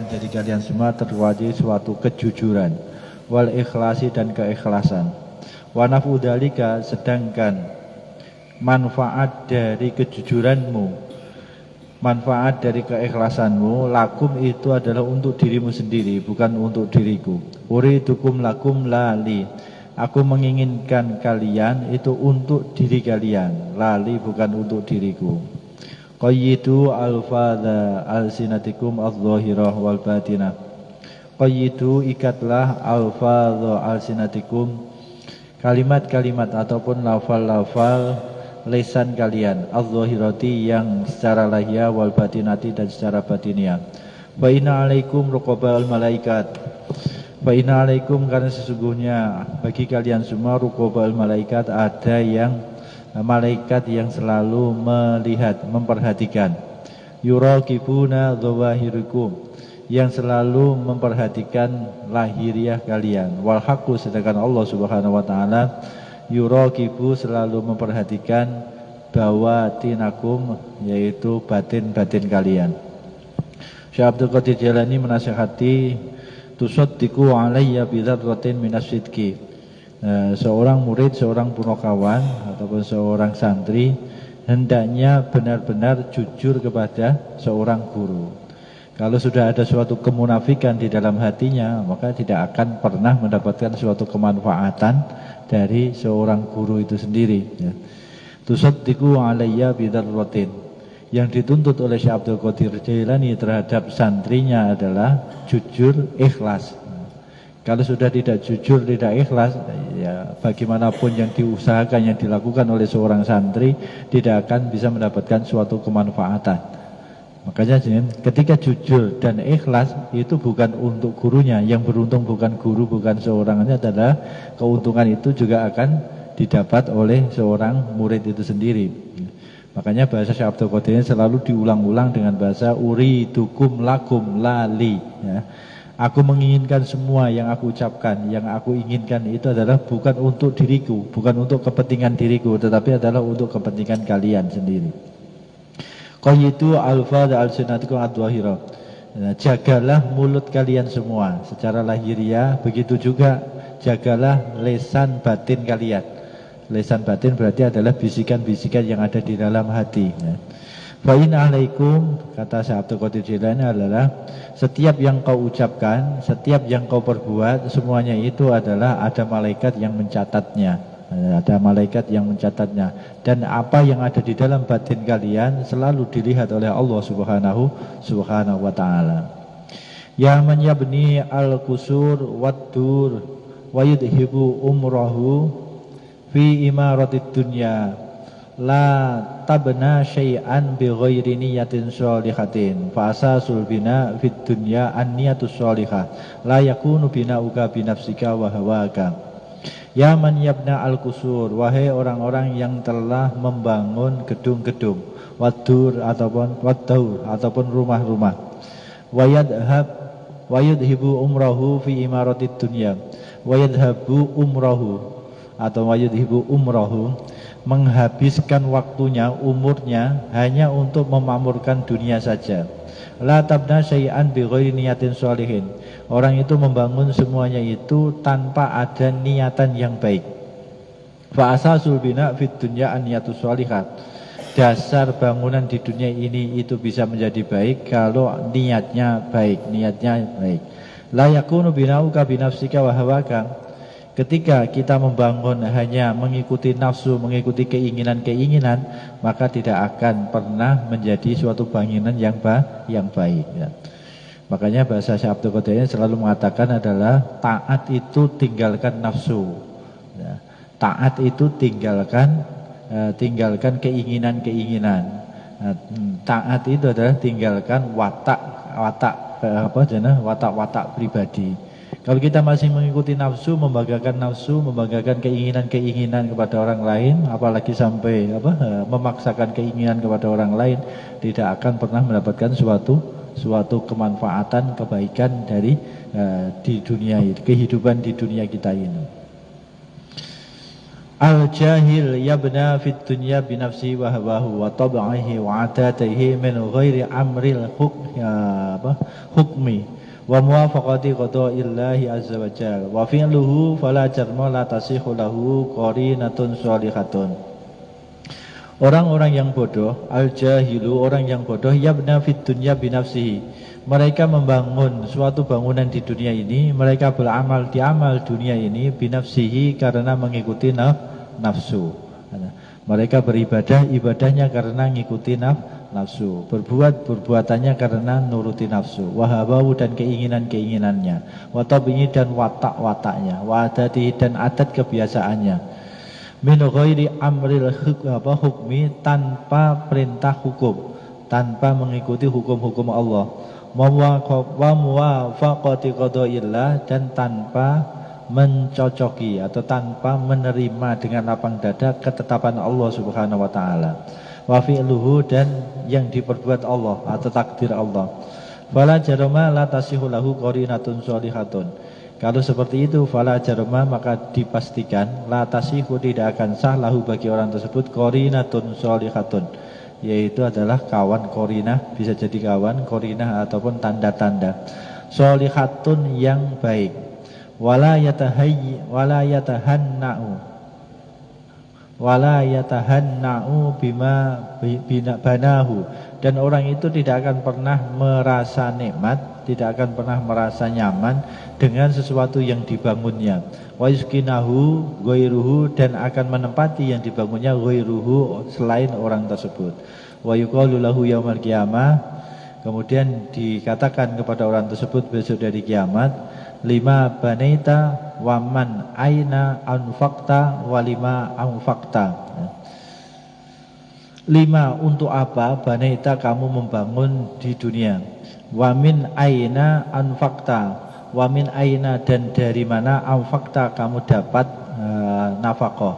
dari kalian semua terwajib suatu kejujuran, wal ikhlasi dan keikhlasan. Wa nafu dzalika, sedangkan manfaat dari kejujuranmu, manfaat dari keikhlasanmu, lakum itu adalah untuk dirimu sendiri, bukan untuk diriku. Uridukum lakum lali, aku menginginkan kalian itu untuk diri kalian, lali bukan untuk diriku. Qayyidu alfadha alsinatikum adh-dhahirah wal batinah. Qayyidu, ikatlah alfadha alsinatikum, kalimat-kalimat ataupun lafal-lafal lisan kalian, adh-dhahirati, yang secara lahir, wal batinati, dan secara batiniah. Fa inna alaikum ruqabal malaikat. Fa inna alaikum, karena sesungguhnya bagi kalian semua, ruqabal malaikat, ada yang malaikat yang selalu melihat, memperhatikan. Yuraqibuna dhawahirikum, yang selalu memperhatikan lahiriah kalian. Wal haqqu, sedangkan Allah Subhanahu wa taala yuraqibu, selalu memperhatikan bawatinakum, yaitu batin-batin kalian. Syekh Abdul Qadir Jailani menasihati, tusaddiqu alayya bidzarratin minasidqi. Seorang murid, seorang punakawan ataupun seorang santri hendaknya benar-benar jujur kepada seorang guru. Kalau sudah ada suatu kemunafikan di dalam hatinya, maka tidak akan pernah mendapatkan suatu kemanfaatan dari seorang guru itu sendiri, ya. Tusaddiqu alayya bidzarratin, yang dituntut oleh Syekh Abdul Qadir Jailani terhadap santrinya adalah jujur, ikhlas. Kalau sudah tidak jujur, tidak ikhlas, ya bagaimanapun yang diusahakan, yang dilakukan oleh seorang santri tidak akan bisa mendapatkan suatu kemanfaatan. Makanya ketika jujur dan ikhlas itu bukan untuk gurunya, yang beruntung bukan guru, bukan seorangnya, adalah keuntungan itu juga akan didapat oleh seorang murid itu sendiri. Makanya bahasa Syekh Abdul Qadir selalu diulang-ulang dengan bahasa uridukum lakum lali, ya. Aku menginginkan semua yang aku ucapkan, yang aku inginkan itu adalah bukan untuk diriku, bukan untuk kepentingan diriku, tetapi adalah untuk kepentingan kalian sendiri. Qayyidu alfadz alsinatikum adh-dhahira. Jagalah mulut kalian semua secara lahiriah, begitu juga jagalah lisan batin kalian. Lisan batin berarti adalah bisikan-bisikan yang ada di dalam hati, ya. Fa in alaikum, kata Syekh Abdul Qadir Jailani, adalah setiap yang kau ucapkan, setiap yang kau perbuat, semuanya itu adalah ada malaikat yang mencatatnya. Ada malaikat yang mencatatnya. Dan apa yang ada di dalam batin kalian selalu dilihat oleh Allah Subhanahu wa ta'ala. Ya man yabni al-qusur wad-dur wa yudhibu umrahu fi imaratid dunya, la tabna syai'an bi ghairi niyatin sholihatin fa asasul bina fid dunya an-niyatus sholihah la yakunu bina'uka bi nafsika wa hawaka. Ya man yabna al-qusur, wahai orang-orang yang telah membangun gedung-gedung, wadur ataupun rumah-rumah, wa yadhibu umrahu fi imaratid dunya, wa yadhabu umrahu atau wa yadhibu umrahu, menghabiskan waktunya, umurnya hanya untuk memakmurkan dunia saja. La tabna syai'an bi ghairi niyatin sholihin, orang itu membangun semuanya itu tanpa ada niatan yang baik. Fa asasul bina fid dunya an niyatus sholihat, dasar bangunan di dunia ini itu bisa menjadi baik kalau niatnya baik, La yakunu binauka binafsika wa hawaka. Ketika kita membangun hanya mengikuti nafsu, mengikuti keinginan-keinginan, maka tidak akan pernah menjadi suatu bangunan yang baik, ya. Makanya bahasa Syekh Abdul Qadir selalu mengatakan adalah taat itu tinggalkan nafsu, ya. Taat itu tinggalkan keinginan-keinginan. Taat itu adalah tinggalkan watak pribadi. Kalau kita masih mengikuti nafsu, membanggakan keinginan-keinginan kepada orang lain, apalagi sampai memaksakan keinginan kepada orang lain, tidak akan pernah mendapatkan suatu kemanfaatan, kebaikan dari di dunia ini, kehidupan di dunia kita ini. Al-jahil yabna fid dunya binafsi wa hawahu wa tab'ihi wa adatihi min ghairi amril hukmi wa muwafaqati qada'illahi azza wa jalla wa fi'luhu fala jarma la tasihu lahu qarinatun shalihatun. Orang-orang yang bodoh, al-jahilu, orang yang bodoh, yabna fid dunya binafsihi, mereka membangun suatu bangunan di dunia ini, mereka beramal di amal dunia ini binafsihi, karena mengikuti nafsu. Mereka beribadah, ibadahnya karena mengikuti nafsu, berbuat, berbuatannya karena nuruti nafsu, wahabahu, dan keinginan-keinginannya, watabihi, dan watak-wataknya, wadatihi, dan adat kebiasaannya, min ghairi amril hukmi, tanpa perintah hukum, tanpa mengikuti hukum-hukum Allah, wa muwafaqati qadaillah, dan tanpa mencocoki atau tanpa menerima dengan lapang dada ketetapan Allah Subhanahu wa taala, wa fi'luhu, dan yang diperbuat Allah atau takdir Allah. Fala jarama la tasihu lahu qarinatun shalihatun. Kalau seperti itu, fala jarma, maka dipastikan la tasihu, tidak akan sah lahu, bagi orang tersebut, qarinatun shalihatun, yaitu adalah kawan qarinah, bisa jadi kawan qarinah ataupun tanda-tanda shalihatun yang baik. Wala yatahanna'u bima banahu, dan orang itu tidak akan pernah merasa nikmat, tidak akan pernah merasa nyaman dengan sesuatu yang dibangunnya. Wa yuskinahu ghairuhu, dan akan menempati yang dibangunnya ghairuhu, selain orang tersebut. Wa yuqalu lahu yaumal qiyamah, kemudian dikatakan kepada orang tersebut besok dari kiamat, lima banaita wa man aina anfaqta wa lima anfaqta. Lima, untuk apa banaita, kamu membangun di dunia, wa min aina anfaqta, wa min aina, dan dari mana, anfaqta, kamu dapat nafkah,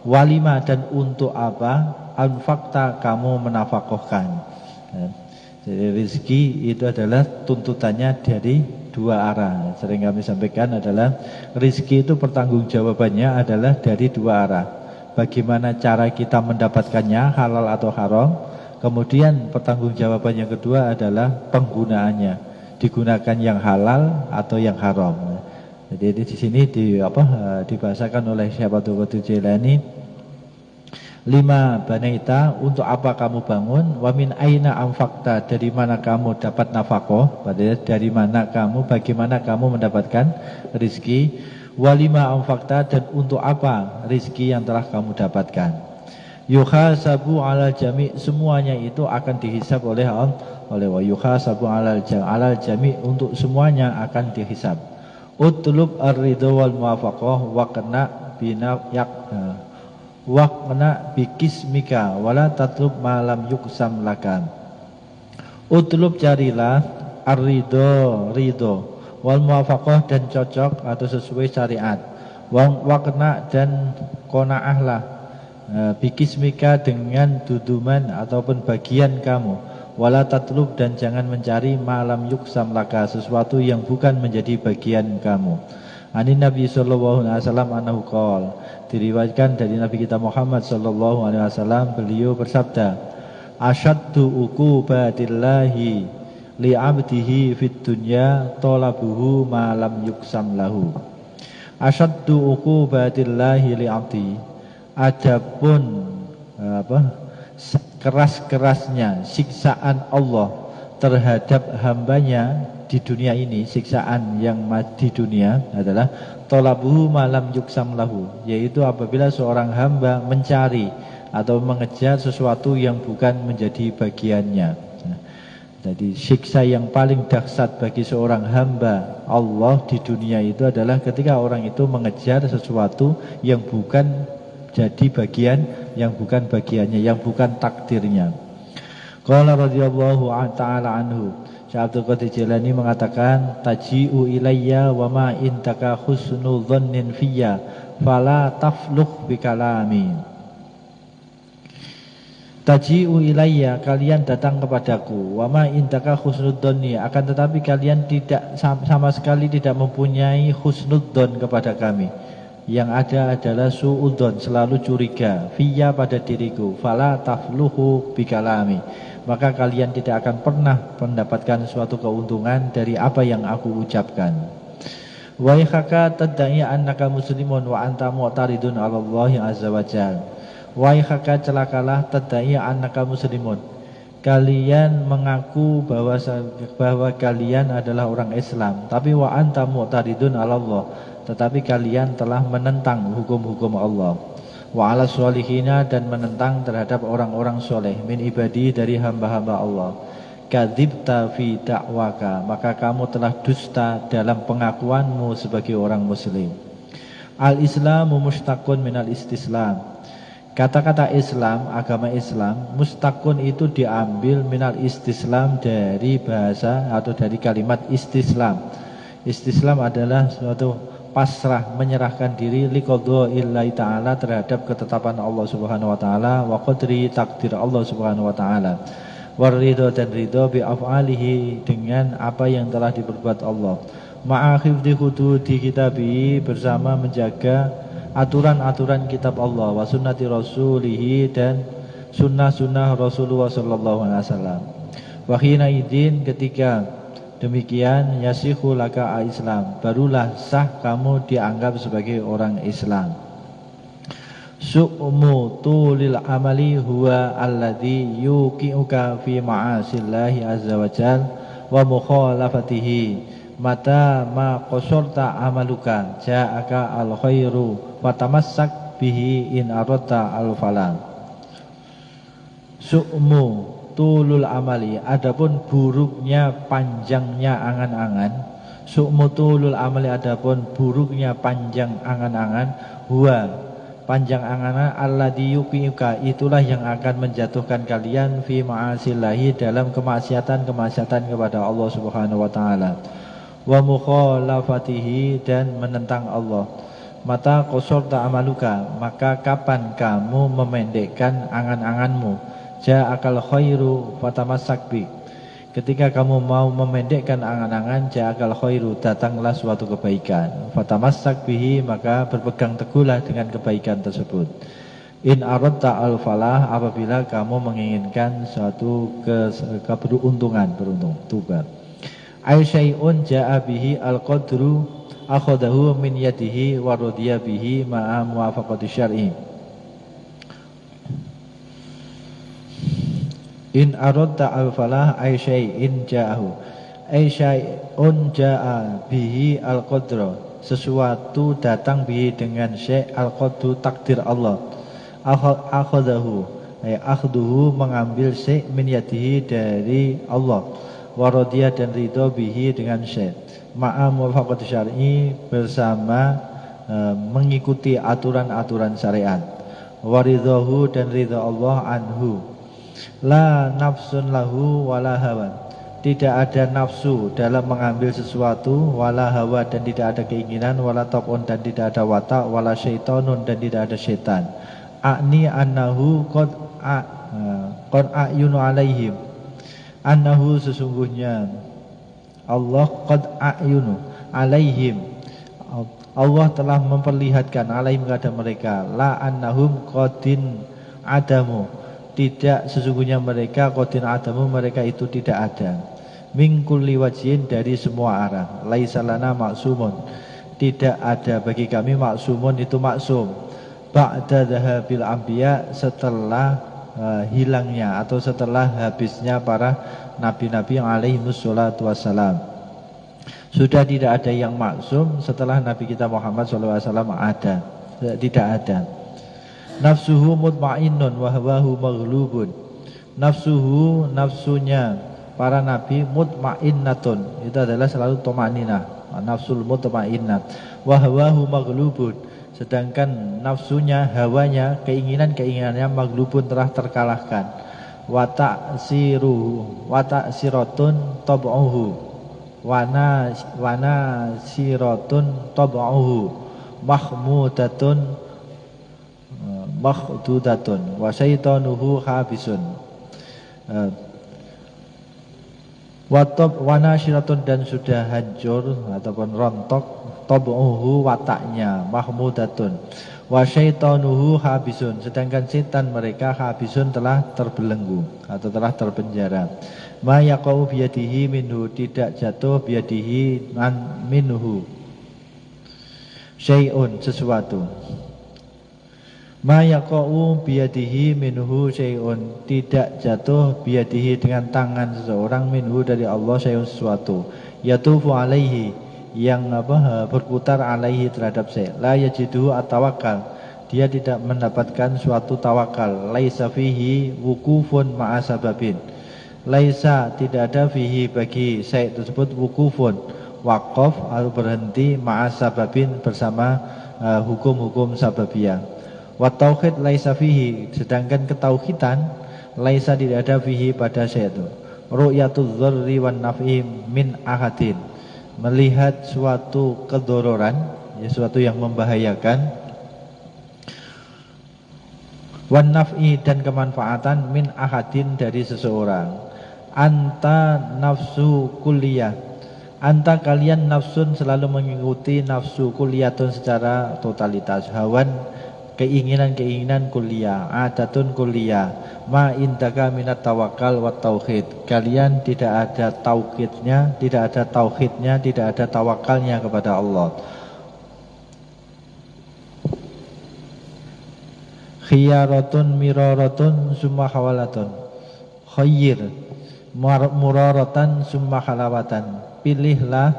wa lima, dan untuk apa, anfaqta, kamu menafkahkan. Jadi rezeki itu adalah tuntutannya dari dua arah. Sering kami sampaikan adalah rezeki itu pertanggungjawabannya adalah dari dua arah. Bagaimana cara kita mendapatkannya, halal atau haram. Kemudian pertanggungjawaban yang kedua adalah penggunaannya, digunakan yang halal atau yang haram. Jadi di sini dibahasakan oleh Syekh Abdul Qadir Jailani, lima banaita, untuk apa kamu bangun, wa min aina anfaqta, dari mana kamu dapat nafkah, dari mana kamu, bagaimana kamu mendapatkan rezeki, wa lima anfaqta, dan untuk apa rezeki yang telah kamu dapatkan. Yuhasabu alal jami', semuanya itu akan dihisab oleh Allah, wa yuhasabu alal jami', untuk semuanya akan dihisab. Utlub ar-ridha wal muwafaqah waqna waqna bikismika wala tatlub malam yuksam laka. Utlub, carilah, ridho wal muwafaqah, dan cocok atau sesuai syariat, waqna, dan qanaahlah, bikismika, dengan duduman ataupun bagian kamu, wala tatlub, dan jangan mencari malam yuksam laka, sesuatu yang bukan menjadi bagian kamu. Anin Nabi sallallahu alaihi wasallam annahu qala, diriwayatkan dari Nabi kita Muhammad sallallahu alaihi wasallam, beliau bersabda, asyaddu uqubatillahi li 'abdihi fid dunya talabuhu ma lam yuksam lahu. Asyaddu uqubatillahi li 'abdi, adapun keras-kerasnya siksaan Allah terhadap hambanya di dunia ini, siksaan yang di dunia adalah talabuhu malam yuksam lahu, yaitu apabila seorang hamba mencari atau mengejar sesuatu yang bukan menjadi bagiannya. Jadi siksa yang paling dahsyat bagi seorang hamba Allah di dunia itu adalah ketika orang itu mengejar sesuatu yang bukan jadi bagian, yang bukan bagiannya, yang bukan takdirnya. Qala radhiyallahu ta'ala anhu, Syekh Abdul Qadir Jailani mengatakan, taji'u ilayya wa ma intaka husnul dhannin fiyya fala tafluh bikalami. Taji'u ilayya, kalian datang kepadaku, wa ma intaka husnul dhanni, akan tetapi kalian tidak sama sekali tidak mempunyai husnul dhan kepada kami. Yang ada adalah su'udon, selalu curiga, fiyya pada diriku, fala tafluhu bikalami, maka kalian tidak akan pernah mendapatkan suatu keuntungan dari apa yang aku ucapkan. Wa ikhaka tadda'i annaka muslimun wa anta mu'taridun 'ala Allah azza wa jalla. Wa ikhaka celakalah tadda'i annaka muslimun. Kalian mengaku bahwa kalian adalah orang Islam, tapi wa anta mu'taridun 'ala Allah, tetapi kalian telah menentang hukum-hukum Allah. Wa 'ala sholihina, dan menentang terhadap orang-orang soleh, min ibadi, dari hamba-hamba Allah. Kadzibta fi da'waka, maka kamu telah dusta dalam pengakuanmu sebagai orang muslim. Al-Islamu mustaqun minal istislam. Kata-kata Islam, agama Islam, mustaqun itu diambil minal istislam, dari bahasa atau dari kalimat istislam. Istislam adalah suatu pasrah, menyerahkan diri liqadha'illahi ta'ala, terhadap ketetapan Allah Subhanahu wa taala, wa qadri, takdir Allah Subhanahu wa taala. Warridho, dan ridho, bi'af'alihi, dengan apa yang telah diperbuat Allah. Ma'akhifdi hududi kitabi, bersama menjaga aturan-aturan kitab Allah, wa sunnati rasulihi, dan sunnah-sunnah Rasulullah sallallahu alaihi wasallam. Wa hina idin, ketika demikian, yasihu laka Islam, barulah sah kamu dianggap sebagai orang Islam. Su'mu tulil amali huwa alladhi yuqi'uka fi ma'asillahi azza wa jal wa mukhalafatihi. Mata ma qasurta amaluka ja'aka al khairu wa tamassak bihi in aradta al falah. Su'mu tulul amali, adapun buruknya panjangnya angan-angan. Su'mu tulul amali, adapun buruknya panjang angan-angan, huwa, panjang angan-angan, alladhi yuqiuka, itulah yang akan menjatuhkan kalian fi ma'asillahi, dalam kemaksiatan kepada Allah Subhanahu wa taala, wa mukhalafatihi, dan menentang Allah. Mata qasurta amaluka, maka kapan kamu memendekkan angan-anganmu, ja'akal khairu fatamassak bi, ketika kamu mau memendekkan angan-angan, ja'akal khairu, datanglah suatu kebaikan, fatamassak bihi, maka berpegang teguhlah dengan kebaikan tersebut. In aradta al falah, apabila kamu menginginkan suatu keberuntungan, tuba. Ai syai'un ja'a bihi al qadru akhadahu min yadihi wa radiya bihi ma'a muwafaqati syar'i. In aradta al falah ay syai'in ja'ahu, ay syai'un ja'a bihi al qadra, sesuatu datang bihi dengan syai' al qadru, takdir Allah. Akhadahu ay akhduhu, mengambil syai' min yadihi, dari Allah. Waradiya, dan ridho bihi, dengan syai'. Ma'a muwafaqati syar'i, bersama mengikuti aturan-aturan syariat. Waridhahu, dan ridho Allah anhu. La nafsun lahu wala hawa, tidak ada nafsu dalam mengambil sesuatu, wala hawa, dan tidak ada keinginan, wala tab'un, dan tidak ada watak, wala syaitonun, dan tidak ada syaitan. A'ni annahu qad a'yunu alaihim, annahu, sesungguhnya Allah, qad a'yunu alaihim, Allah telah memperlihatkan, alaihim, kepada mereka, la annahum qadin adamu, tidak, sesungguhnya mereka, qadin adamu, mereka itu tidak ada. Min kulli wajhin, dari semua arah. Laisa lana maksumun, tidak ada bagi kami maksumun, itu maksum. Ba'da dhahabil anbiya, setelah hilangnya atau setelah habisnya para nabi-nabi yang alaihimus salatu wassalam. Sudah tidak ada yang maksum setelah Nabi kita Muhammad SAW ada, tidak ada. Nafsuhu mutmainnun wa hawahu maghlubun. Nafsuhu, nafsunya para nabi, mutmainnatun, itu adalah selalu tumaninah, nafsul mutmainnah. Wa hawahu maghlubun, sedangkan nafsunya, hawanya, keinginannya, maghlubun, telah terkalahkan. Wa ta'siratun tab'uhu, wana siratun tab'uhu, mahmudatun makhdudatun, wa syaitanuhu habisun. Wanasyiratun dan sudah hancur ataupun rontok tabuhu wataknya mahmudatun wa syaitanuhu habisun, sedangkan setan mereka habisun telah terbelenggu atau telah terpenjara. Ma yaqau biyadihi minhu, tidak jatuh biyadihi minhu syai'un, sesuatu. Ma yaqau biyadihi minhu syai'un, tidak jatuh biyadihi dengan tangan seseorang minhu dari Allah syai'un, sesuatu. Yatufu alaihi, yang berputar alaihi terhadap saya. La yajidu at-tawakkal, dia tidak mendapatkan suatu tawakal. Laisa fihi wukufun ma'a sababin, laisa tidak ada fihi bagi saya tersebut wukufun, waqaf atau berhenti, ma'a sababin bersama hukum-hukum sababiyah. Wa tauhid laisa fihi, sedangkan ketauhidan laisa tidak ada fihi pada saya itu. Ru'yatul dzarri wan naf'i min ahadin, melihat suatu kedororan, ya, suatu yang membahayakan, wan naf'i dan kemanfaatan, min ahadin dari seseorang. Anta nafsu kulliyah, anta kalian nafsun selalu mengikuti nafsu kulliyatun secara totalitas, hawan keinginan-keinginan kuliah, adatun kuliah, ma indaka minat tawakal wa tauhid, kalian tidak ada tauhidnya, tidak ada tauhidnya, tidak ada tawakalnya kepada Allah. Khiyaratun miraratun summa hawalatun, khayyir muraratan summa halawatan, pilihlah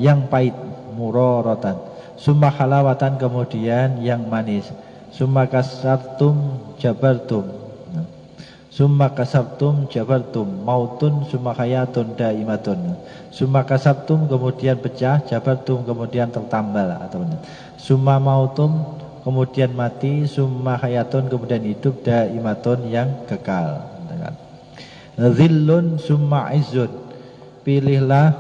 yang pahit, muraratan, summa halawatan kemudian yang manis, summa kasartum jabartum, summa kasartum jabartum, mautun summa hayatun daimatun, summa kasartum kemudian pecah, jabartum kemudian tertambal, atau summa mautum kemudian mati, summa hayatun kemudian hidup, daimatun yang kekal. Zillun summa izzun, pilihlah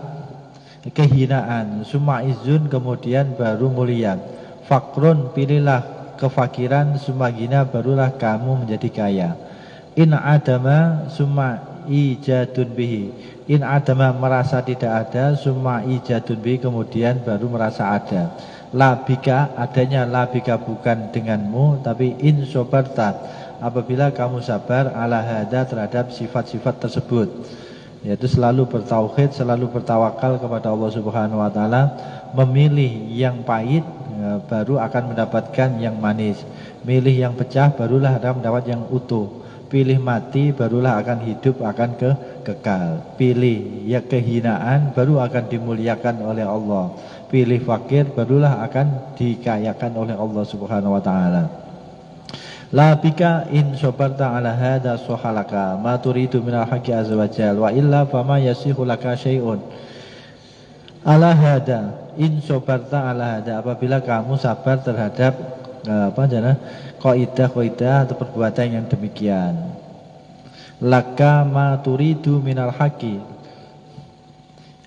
kehinaan, summa izzun kemudian baru mulia. Fakrun, pilihlah kefakiran, summa gina barulah kamu menjadi kaya. In adama summa ijadun bihi, in adama merasa tidak ada, summa ijadun bihi kemudian baru merasa ada. Labika, adanya labika bukan denganmu, tapi in sobarta, apabila kamu sabar, ala hada terhadap sifat-sifat tersebut, yaitu selalu bertauhid, selalu bertawakal kepada Allah Subhanahu wa taala, memilih yang pahit baru akan mendapatkan yang manis, milih yang pecah barulah akan mendapat yang utuh, pilih mati barulah akan hidup, akan kekal, pilih ya kehinaan baru akan dimuliakan oleh Allah, pilih fakir barulah akan dikayakan oleh Allah Subhanahu wa taala. La bika in sabarta ala hada sohalaka ma turidu minal haqqi azza wa jal, wa illa fama yasihu laka syai'un. Ala hada, in sabarta ala hada, apabila kamu sabar terhadap kaidah-kaidah atau perbuatan yang demikian. Laka ma turidu minal haqqi,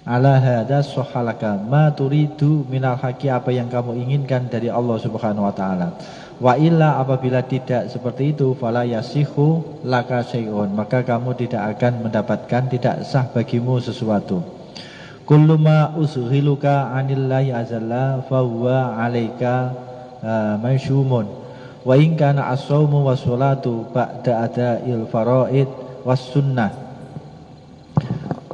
ala hada sohalaka ma turidu minal haqqi, apa yang kamu inginkan dari Allah Subhanahu wa taala. Wa illa, apabila tidak seperti itu, fala yasihu laka syai'un, maka kamu tidak akan mendapatkan, tidak sah bagimu sesuatu. Kullu ma usghiluka anillahi azalla fa huwa 'alaika masyumun wa in kana as-shaumu was-salatu ba'da ada'il faraid was-sunnah.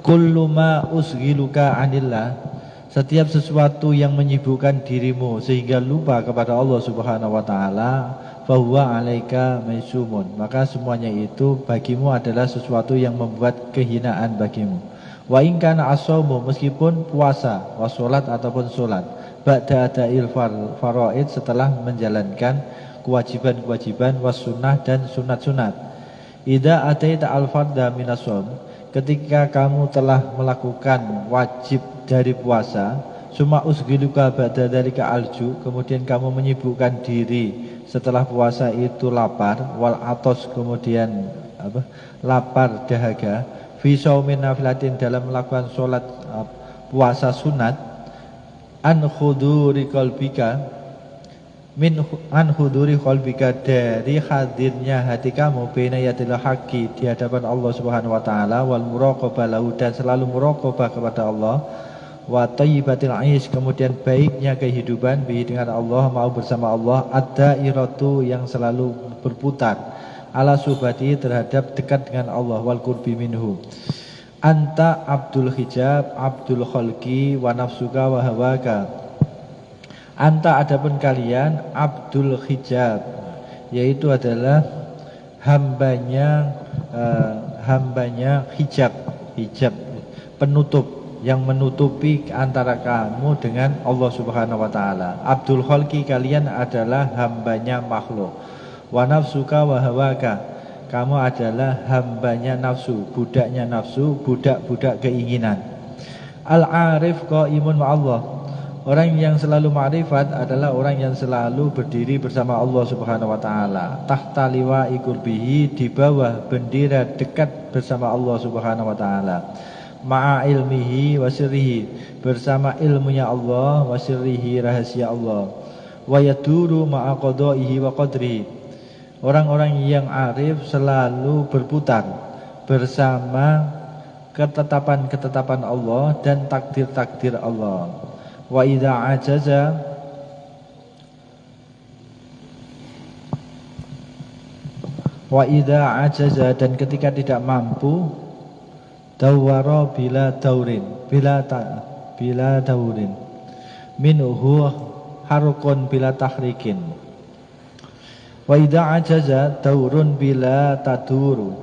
Kullu ma usghiluka anillah, setiap sesuatu yang menyibukkan dirimu sehingga lupa kepada Allah Subhanahu wa taala, fahuwa 'alaika masyumun, maka semuanya itu bagimu adalah sesuatu yang membuat kehinaan bagimu. Wa in kana as-shaumu, meskipun puasa, wassalat ataupun salat, ba'da ada'il faraid, setelah menjalankan kewajiban-kewajiban, was-sunnah dan sunat-sunat. Idza ataita al-fardha minas shaum, ketika kamu telah melakukan wajib dari puasa, summa usgiluka ba'da dzalika alju, kemudian kamu menyibukkan diri setelah puasa itu lapar, wal atos, kemudian lapar dahaga, fi shaumin nafilatin, dalam melakukan sholat puasa sunat, an khuduri qalbika, min an huduri qalbika, dari hadirnya hati kamu baina yadil haqqi, di hadapan Allah Subhanahu wa taala, wal muraqabah lahu, dan selalu muraqabah kepada Allah, wa thayyibatil aish, kemudian baiknya kehidupan bi dengan Allah, mau bersama Allah, ad-dairatu, yang selalu berputar, ala subhati, terhadap dekat dengan Allah, wal qurbi minhu. Anta abdul hijab abdul khalqi wa nafsuka wa hawaka. Anta, adapun kalian, abdul hijab, yaitu adalah hambanya hijab, penutup, yang menutupi antara kamu dengan Allah Subhanahu wa taala. Abdul khalqi, kalian adalah hambanya makhluk. Wa nafsuka wa hawaka, kamu adalah hambanya nafsu, budaknya nafsu, budak-budak keinginan. Al-arif qaimun ma'allah, orang yang selalu ma'rifat adalah orang yang selalu berdiri bersama Allah Subhanahu wa taala. Tahta liwa'i qurbihi, di bawah bendera dekat bersama Allah Subhanahu wa taala. Ma'a ilmihi wa sirrihi, bersama ilmunya Allah, wa sirrihi, rahasia Allah. Wa yaduru ma'a qada'ihi wa qadrihi, orang-orang yang arif selalu berputar bersama ketetapan-ketetapan Allah dan takdir-takdir Allah. Wa idza ajaza, dan ketika tidak mampu, dawara bila daurin minhu harukun bila tahrikin. Wa idza ajaza daurun bila taduru.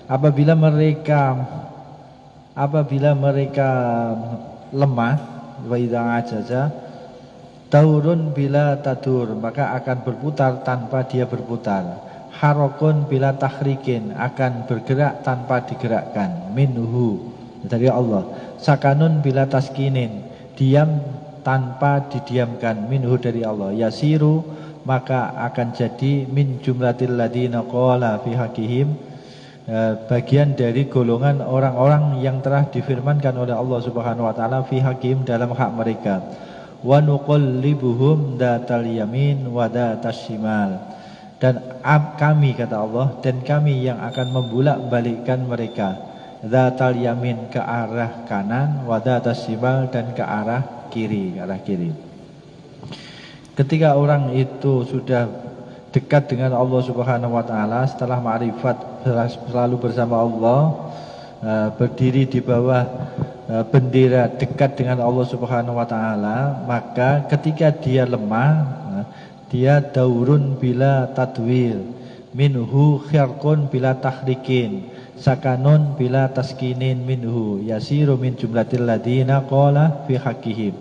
Apabila mereka lemah, wa idza ajaza daurun bila tadur, maka akan berputar tanpa dia berputar. Harokun bila tahrikin, akan bergerak tanpa digerakkan. Minhu, dari Allah. Sakanun bila taskinin, diam tanpa didiamkan. Minhu, dari Allah. Yasiru, maka akan jadi min jumlatil ladina qala fi haqqihim, bagian dari golongan orang-orang yang telah difirmankan oleh Allah Subhanahu wa taala fi haqqihim, dalam hak mereka. Wa nuqallibuhum datal yamin wa datas shimal, dan kami, kata Allah, dan kami yang akan membulak-balikkan mereka, datal yamin, ke arah kanan, wa datas shimal, dan ke arah kiri, Ketika orang itu sudah dekat dengan Allah Subhanahu wa taala, setelah ma'rifat, selalu bersama Allah, berdiri di bawah bendera dekat dengan Allah Subhanahu wa taala, maka ketika dia lemah, dia daurun bila tadwil, minhu khirqun bila tahrikin, sakanun bila taskinin, minhu yasiru min jumlatil ladina qala fi haqqihim.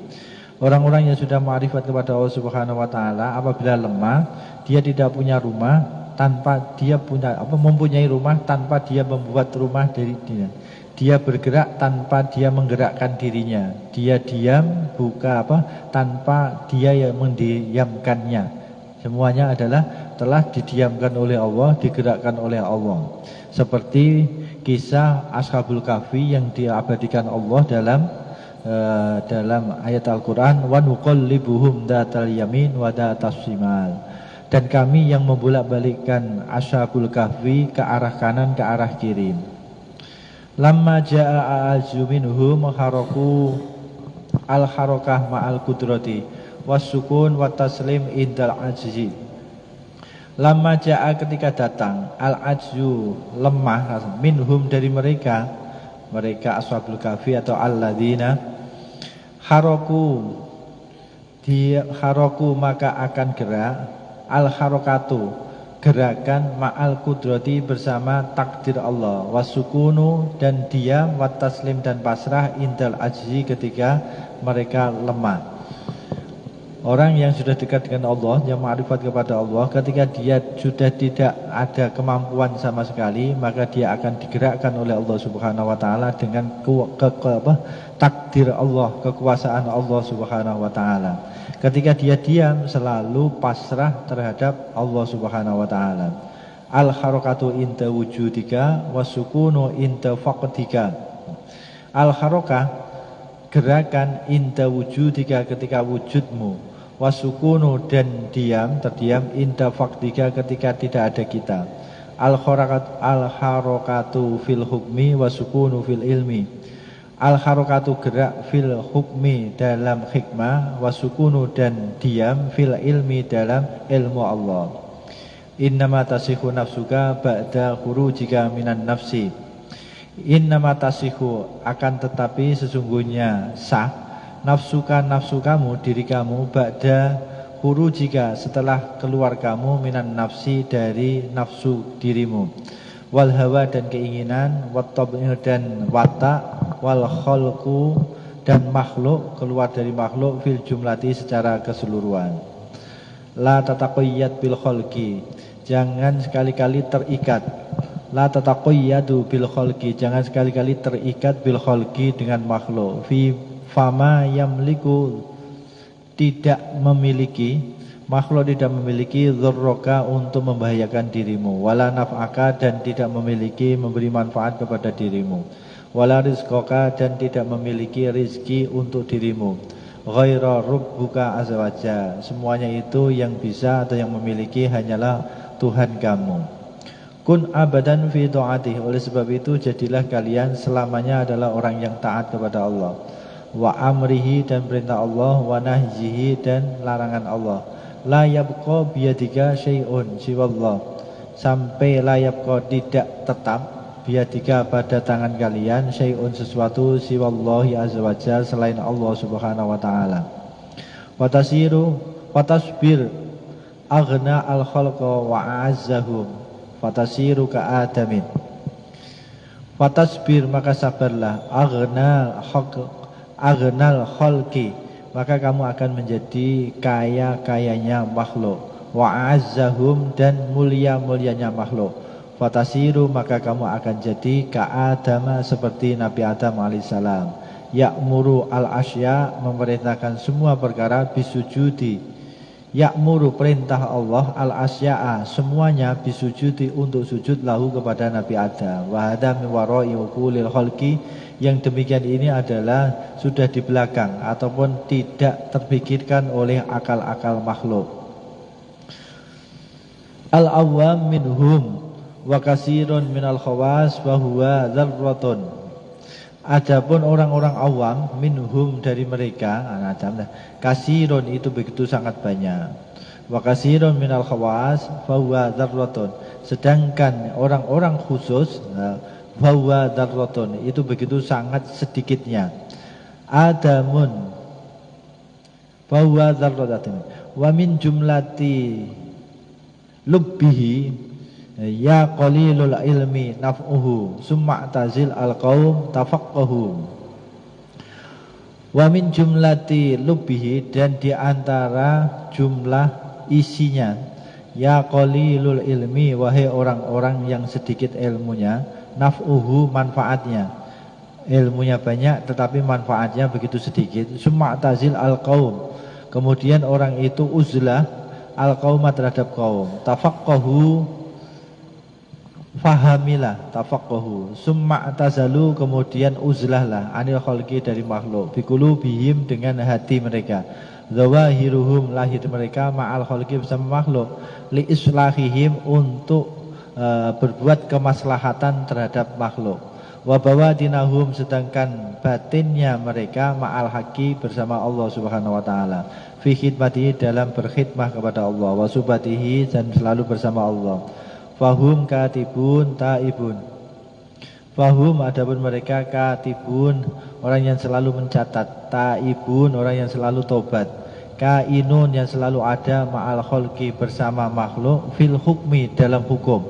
Orang-orang yang sudah ma'rifat kepada Allah Subhanahu wa taala, apabila lemah, dia tidak punya rumah tanpa dia mempunyai rumah tanpa dia membuat rumah dari dia. Dia bergerak tanpa dia menggerakkan dirinya. Dia diam tanpa dia yang mendiamkannya. Semuanya adalah telah didiamkan oleh Allah, digerakkan oleh Allah. Seperti kisah Ashabul Kahfi yang diabadikan Allah dalam ayat Al-Quran, wa nuqallibuhum datal yamin wa datas shimal, dan kami yang membolak-balikkan Ashabul Kahfi ke arah kanan, ke arah kiri. Lamma jaa a'azu minhum haraku al-harakah ma'al qudrati was-sukun wa taslim indal ajzi. Lamma jaa, ketika datang, al-ajzu, lemah, minhum, dari mereka Ashabul Kahfi atau alladzina haraku, maka akan gerak, al-harakatu, gerakan, ma'al kudrati, bersama takdir Allah, wasukunu, dan diam, wataslim, dan pasrah, indal ajzi, ketika mereka lemah. Orang yang sudah dekat dengan Allah, yang ma'rifat kepada Allah, ketika dia sudah tidak ada kemampuan sama sekali, maka dia akan digerakkan oleh Allah Subhanahu wa taala dengan takdir Allah, kekuasaan Allah Subhanahu wa taala. Ketika dia diam, selalu pasrah terhadap Allah Subhanahu wa taala. Al-harakatu inta wujudika wasukunu inta faqdika. Al-harakah, gerakan, inta wujudika, ketika wujudmu, wasukunu dan diam, terdiam, inda faktika ketika tidak ada kita. Al-harokatu fil hukmi wasukunu fil ilmi. Al-harokatu gerak fil hukmi dalam hikmah, wasukunu dan diam fil ilmi dalam ilmu Allah. Innama tasihu nafsuka ba'da khurujika minan nafsi. Innama tasihu akan tetapi sesungguhnya sah nafsuka nafsu kamu, diri kamu, ba'da khurujika setelah keluar kamu minan nafsi dari nafsu dirimu, wal hawa dan keinginan, wat tab'i dan watak, wal khalqu dan makhluk, keluar dari makhluk, fil jumlati secara keseluruhan. La tataqayyad bil khalqi, jangan sekali-kali terikat. La tataqayyadu bil khalqi, jangan sekali-kali terikat bil khalqi dengan makhluk. Fi fama yamliku, tidak memiliki, makhluk tidak memiliki dzurraka untuk membahayakan dirimu, wala naf'aka dan tidak memiliki memberi manfaat kepada dirimu, wala rizqaka dan tidak memiliki rizki untuk dirimu, ghaira rabbuka azza wajalla, semuanya itu yang bisa atau yang memiliki hanyalah Tuhan kamu. Kun abadan fi ta'atih, oleh sebab itu jadilah kalian selamanya adalah orang yang taat kepada Allah, wa amrihi dan perintah Allah, wa nahyihi dan larangan Allah. La yabqa biyadika syai'un siwallah, sampai la yabqa tidak tetap biyadika pada tangan kalian syai'un sesuatu siwallahi azza wajalla selain Allah subhanahu wa ta'ala. Watasiru watasbir aghna al khalqa wa a'azzahum fatasiru ka adamin. Fatasbir maka sabarlah, aghnal khalqi maka kamu akan menjadi kaya-kayanya makhluk, wa azzahum dan mulia-mulianya makhluk. Fatasiru maka kamu akan jadi ka Adama seperti Nabi Adam alaihissalam. Ya'muru al-asya memerintahkan semua perkara, bisujudi ya'muru perintah Allah, al-asya'a semuanya, bisujudi untuk sujud lahu kepada Nabi Adam. Wa hadza min wara'i uqulil khalqi, yang demikian ini adalah sudah di belakang ataupun tidak terpikirkan oleh akal-akal makhluk. Al-awwam minhum wa kasirun minal khawas wa huwa dzarratun. Adapun orang-orang awam minhum dari mereka, kasirun itu begitu sangat banyak. Wa kasirun minal khawas fa huwa dzarratun. Sedangkan orang-orang khusus bahwa dzarratun itu begitu sangat sedikitnya. Adamun bahwa dzarratun wa min jumlati lubbihi ya qalilul ilmi naf'uhu summa tazil al-qaum tafaqqahu. Wa min jumlati lubbihi, dan di antara jumlah isinya, ya qalilul ilmi wahai orang-orang yang sedikit ilmunya, naf'uhu manfaatnya, ilmunya banyak tetapi manfaatnya begitu sedikit. Summa tazil al-qaum, kemudian orang itu uzlah al-qauma terhadap kaum, tafaqqahu fahamilah, tafaqqahu summa tazalu kemudian uzlahlah anil khalqi dari makhluk, biqulubihim dengan hati mereka, zawahiruhum lahir mereka, ma'al khalqi bersama makhluk, li islahihim untuk berbuat kemaslahatan terhadap makhluk, wa bawadinahum sedangkan batinnya mereka ma'al haqi bersama Allah subhanahu wa ta'ala, fi khidmatihi dalam berkhidmah kepada Allah, wa subatihi dan selalu bersama Allah. Fahum katibun taibun, fahum adapun mereka katibun orang yang selalu mencatat, taibun orang yang selalu tobat, kainun yang selalu ada ma'al khalqi bersama makhluk, fil hukmi dalam hukum,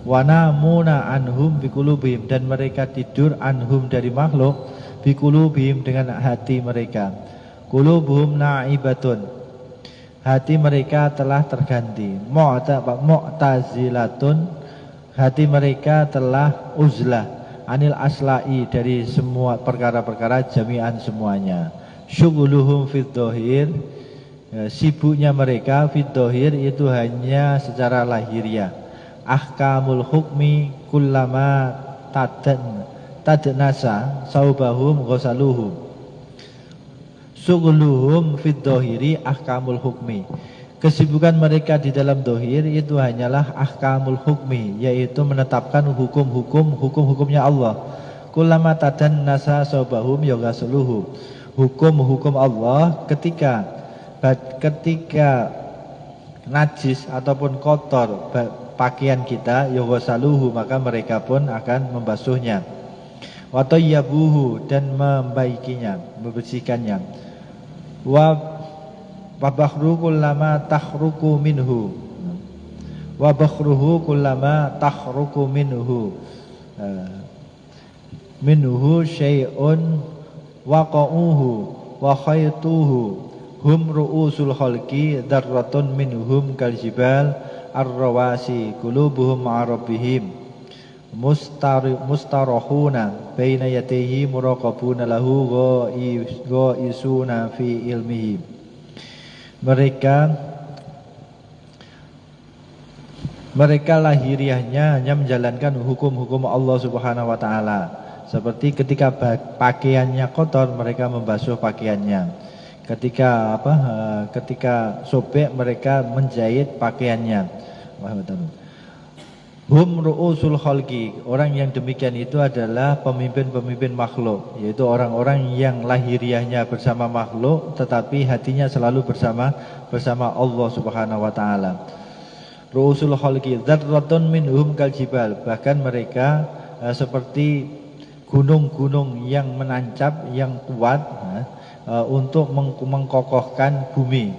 wanamuna anhum biqulubihim dan mereka tidur anhum dari makhluk, biqulubihim dengan hati mereka, qulubuhum na'ibatun hati mereka telah terganti, mu'tazilatun hati mereka telah uzlah, anil asla'i dari semua perkara-perkara jami'an semuanya, syughuluhum fid dhahir sibuknya mereka fid dhahir itu hanya secara lahiriah, ahkamul hukmi kullama tadnasa saubahum ghasaluhum, Sughluhum fid dhahiri ahkamul hukmi. Kesibukan mereka di dalam dohir itu hanyalah ahkamul hukmi, yaitu menetapkan hukum-hukumnya Allah. Kullama tadannasa sabahum yaghasuluhu. Hukum-hukum Allah ketika najis ataupun kotor pakaian kita yaghasaluhu, maka mereka pun akan membasuhnya. Wa tayyabuhu, dan membaikinya, membersihkannya. Wa bakhru kullama takhruku minhu. Wa bakhruhu kullama takhruku minhu. Minhu syai'un waqa'uhu wa khaytuhu hum ru'usul khalqi darratun minhum kal jibal ar-rawasi qulubuhum ma'arabbihim mustarahuna baina yadayhi muraqabuna lahu ghaisuna fi ilmihi. Mereka lahiriahnya hanya menjalankan hukum-hukum Allah Subhanahu wa taala. Seperti ketika pakaiannya kotor, mereka membasuh pakaiannya. Ketika sobek, mereka menjahit pakaiannya. Hum ru'usul khalqi. Orang yang demikian itu adalah pemimpin-pemimpin makhluk, yaitu orang-orang yang lahiriahnya bersama makhluk, tetapi hatinya selalu bersama Allah Subhanahu wa taala. Ru'usul khalqi dzarratun minhum kal jibal. Bahkan mereka seperti gunung-gunung yang menancap, yang kuat untuk mengkokohkan bumi.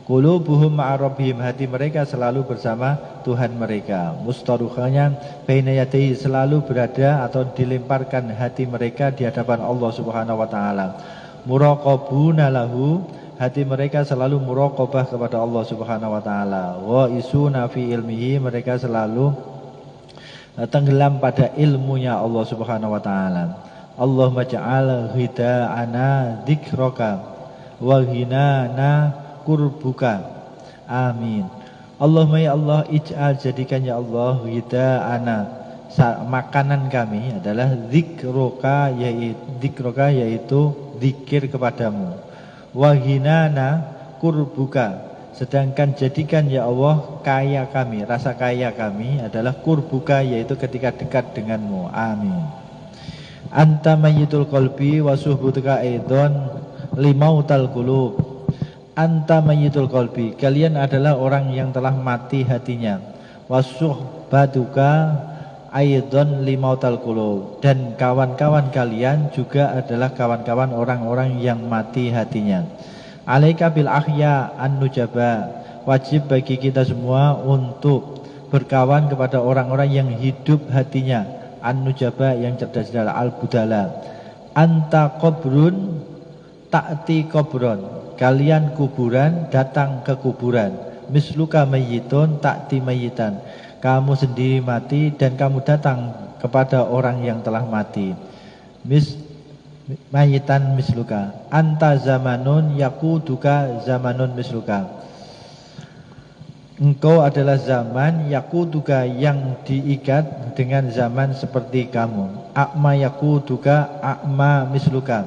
Qulubuhum ma'arabbihim, hati mereka selalu bersama Tuhan mereka. Mustaruhanya baina yadayhi, selalu berada atau dilemparkan hati mereka di hadapan Allah Subhanahu wa taala. Muraqabuna lahu, hati mereka selalu muraqabah kepada Allah Subhanahu wa taala. Wa isuna fi ilmihi, mereka selalu tenggelam pada ilmunya Allah Subhanahu wa taala. Allahumma ja'al hida'ana dzikraka wa ghinana qurbuka. Amin. Allahumma ya Allah, ij'al, jadikan ya Allah, hida'ana, makanan kami adalah dzikroka, yaitu zikir kepadamu. Wa ghinana qurbuka, sedangkan jadikan ya Allah kaya kami, rasa kaya kami adalah kurbuka, yaitu ketika dekat denganmu. Amin. Anta mayyitul qalbi wa suhbutuka aidon limautal qulub. Anta mayyitul qalbi, kalian adalah orang yang telah mati hatinya. Wa suhbatuka aidon limautal qulub, dan kawan-kawan kalian juga adalah kawan-kawan orang-orang yang mati hatinya. Alaika bil ahya an-nujaba, wajib bagi kita semua untuk berkawan kepada orang-orang yang hidup hatinya. An-nujaba, yang cerdas, adalah al-budala. Anta qabrun ta'ti qabron, kalian kuburan, datang ke kuburan. Misluka mayyitun ta'ti mayyitan, kamu sendiri mati dan kamu datang kepada orang yang telah mati. Mayitan misluka. Anta zamanun yakuduka zamanun misluka, engkau adalah zaman yakuduka, yang diikat dengan zaman seperti kamu. Akma yakuduka akma misluka,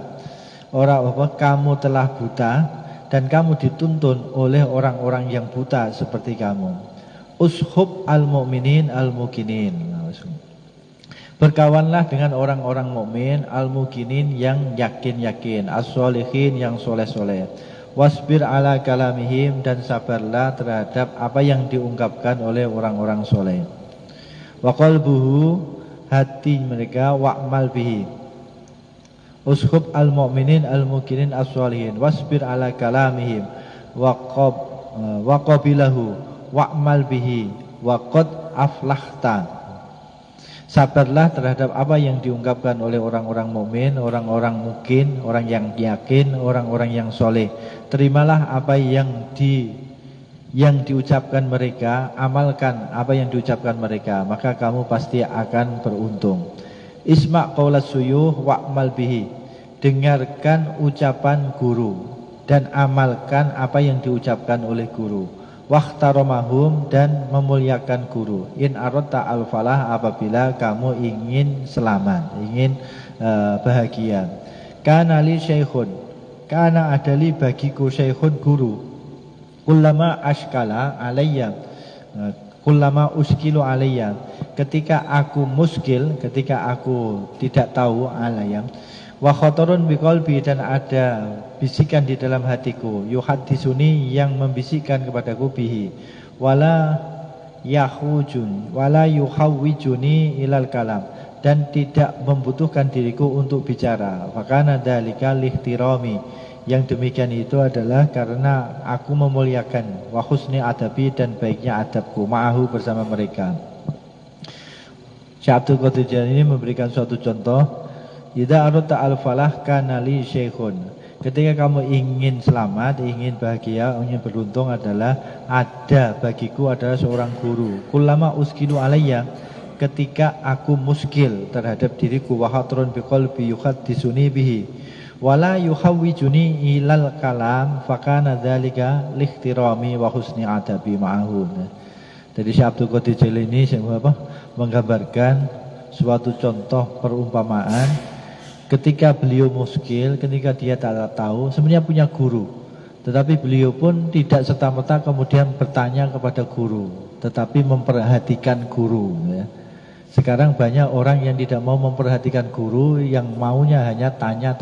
orang apa, kamu telah buta dan kamu dituntun oleh orang-orang yang buta seperti kamu. Ushub al-mu'minin al-mukinin, berkawanlah dengan orang-orang mukmin, al-mukinin, yang yakin-yakin, as-solihin, yang soleh-soleh. Wasbir ala kalamihim, dan sabarlah terhadap apa yang diungkapkan oleh orang-orang soleh. Wa qalbuhu, hati mereka, wa'mal bihi. Ushub al-mu'minin al-mukinin as-solihin, wasbir ala kalamihim, wa qabilahu, wa'mal bihi, wa qad aflahta. Sabarlah terhadap apa yang diungkapkan oleh orang-orang mukmin, orang-orang mukin, orang yang yakin, orang-orang yang soleh. Terimalah apa yang diucapkan mereka, amalkan apa yang diucapkan mereka, maka kamu pasti akan beruntung. Isma' qaulas suyuh wa'mal bihi, dengarkan ucapan guru dan amalkan apa yang diucapkan oleh guru. Wahtaromahum, dan memuliakan guru. In aradta al-falah, apabila kamu ingin selamat, ingin bahagia. Kana li syaikhun, Karena adali bagiku syekhun guru. Kullama ashkala alayya, kullama uskilu alayya, ketika aku muskil, ketika aku tidak tahu alayya, wa khotorun biqalbi, dan ada bisikan di dalam hatiku, yuhaddisuni, yang membisikkan kepadaku, bihi, wala yahujun wala yuhawwijuni ilal kalam, dan tidak membutuhkan diriku untuk bicara. Fakana dzalika lihtirami, yang demikian itu adalah karena aku memuliakan, wa husni adabi, dan baiknya adabku, ma'ahu, bersama mereka. Syekh Abdul Qadir Jailani ini memberikan suatu contoh. Idza aradta al-falah kana li syekhun, ketika kamu ingin selamat, ingin bahagia, ingin beruntung, adalah ada bagiku adalah seorang guru. Kullama uskilu alayya, ketika aku muskil terhadap diriku, wa khatrun biqalbi yuhaddisuni bihi, wala yuhawwijuni ilal kalam, fakana dzalika lihtirami wa husni adabi ma'ahu. Jadi Syekh Abdul Qadir Jailani ini menggambarkan suatu contoh perumpamaan ketika beliau muskil, ketika dia tak tahu, sebenarnya punya guru, tetapi beliau pun tidak serta-merta kemudian bertanya kepada guru, tetapi memperhatikan guru, ya. Sekarang banyak orang yang tidak mau memperhatikan guru, yang maunya hanya tanya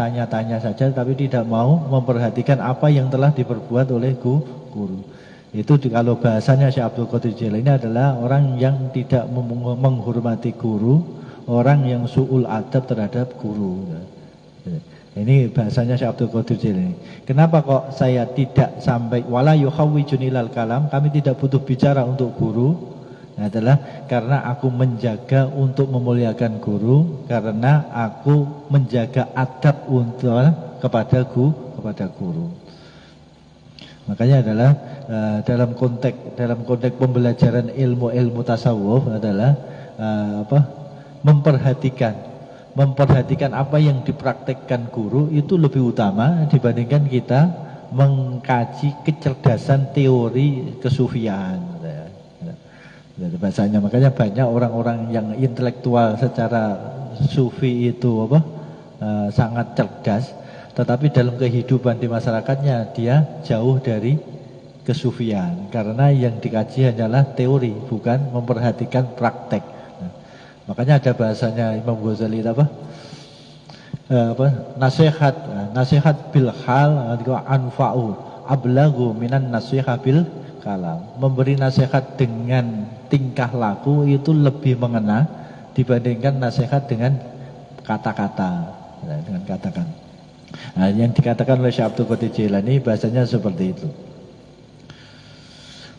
saja, tapi tidak mau memperhatikan apa yang telah diperbuat oleh guru. Itu kalau bahasanya Syekh Abdul Qadir Jailani adalah orang yang tidak menghormati guru, orang yang su'ul adab terhadap guru. Ini bahasanya Syekh Abdul Qadir Jailani. Kenapa kok saya tidak sampai wala yuhawwijuni ilal kalam, kami tidak butuh bicara untuk guru? Adalah karena aku menjaga untuk memuliakan guru, karena aku menjaga adab untuk kepada guru. Makanya adalah dalam konteks pembelajaran ilmu tasawuf adalah memperhatikan apa yang dipraktekkan guru itu lebih utama dibandingkan kita mengkaji kecerdasan teori kesufian. Bahasanya, makanya banyak orang-orang yang intelektual secara sufi itu sangat cerdas, tetapi dalam kehidupan di masyarakatnya dia jauh dari kesufian, karena yang dikaji hanyalah teori, bukan memperhatikan praktek. Makanya ada bahasanya Imam Ghazali nasihat bil hal anfa'u ablagu minan nasihat bil kalam. Memberi nasihat dengan tingkah laku itu lebih mengena dibandingkan nasihat dengan kata-kata, dengan katakan. Nah, yang dikatakan oleh Syekh Abdul Qadir Jailani bahasanya seperti itu.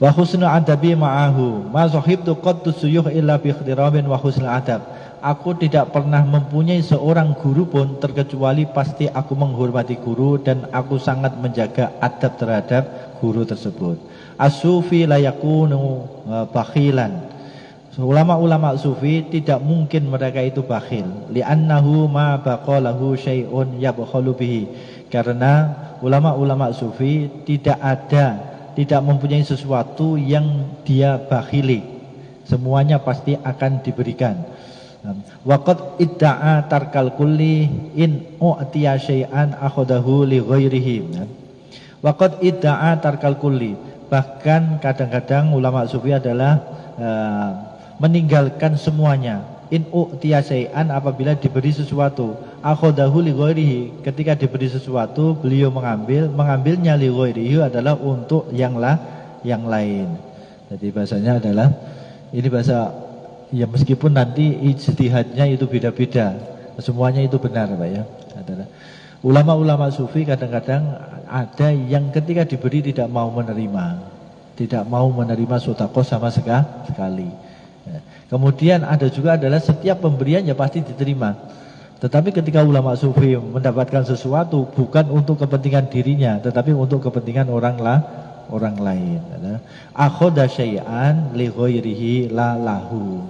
Wa husnul adabi ma'ahu ma sahibtu qattu suyuh illa bi ikhtiramin wa husnul adab. Aku tidak pernah mempunyai seorang guru pun terkecuali pasti aku menghormati guru dan aku sangat menjaga adab terhadap guru tersebut. As-sufi la yakunu bakhilan. Ulama-ulama sufi tidak mungkin mereka itu bakhil. Li'annahu ma baqalahu syai'un yabkhalu bihi. Karena ulama-ulama sufi tidak mempunyai sesuatu yang dia bakhili. Semuanya pasti akan diberikan. Waqad idda'a tarkal kulli in u'tiya syai'an akhadahu li ghairihi. Waqad idda'a tarkal kulli. Bahkan kadang-kadang ulama sufi adalah meninggalkan semuanya. In u'tiya syai'an, apabila diberi sesuatu, akhadahu li ghairihi, ketika diberi sesuatu beliau mengambilnya li ghairihi adalah untuk yang lain. Jadi bahasanya adalah ini bahasa ya, meskipun nanti ijtihadnya itu beda-beda, semuanya itu benar Pak ya. Adalah ulama-ulama sufi kadang-kadang ada yang ketika diberi tidak mau menerima sedekah sama sekali. Ya. Kemudian ada juga adalah setiap pemberian ya pasti diterima. Tetapi ketika ulama sufi mendapatkan sesuatu bukan untuk kepentingan dirinya, tetapi untuk kepentingan orang lain. Akhadha syai'an li ghairihi la lahu.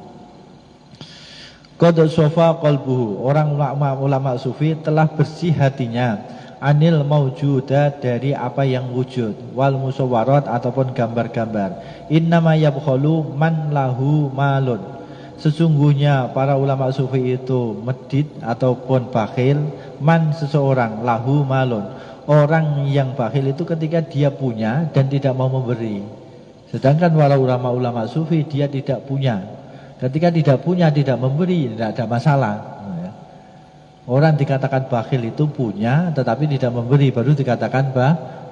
Qad sofa qalbuhu. Orang ulama sufi telah bersih hatinya anil maujudat, dari apa yang wujud, wal musawwarat ataupun gambar-gambar. Innama yabkhalu man lahu malun. Sesungguhnya para ulama sufi itu medit ataupun bakhil, man seseorang lahu malun. Orang yang bakhil itu ketika dia punya dan tidak mau memberi. Sedangkan para ulama-ulama sufi dia tidak punya. Ketika tidak punya, tidak memberi, tidak ada masalah. Orang dikatakan bakhil itu punya tetapi tidak memberi, baru dikatakan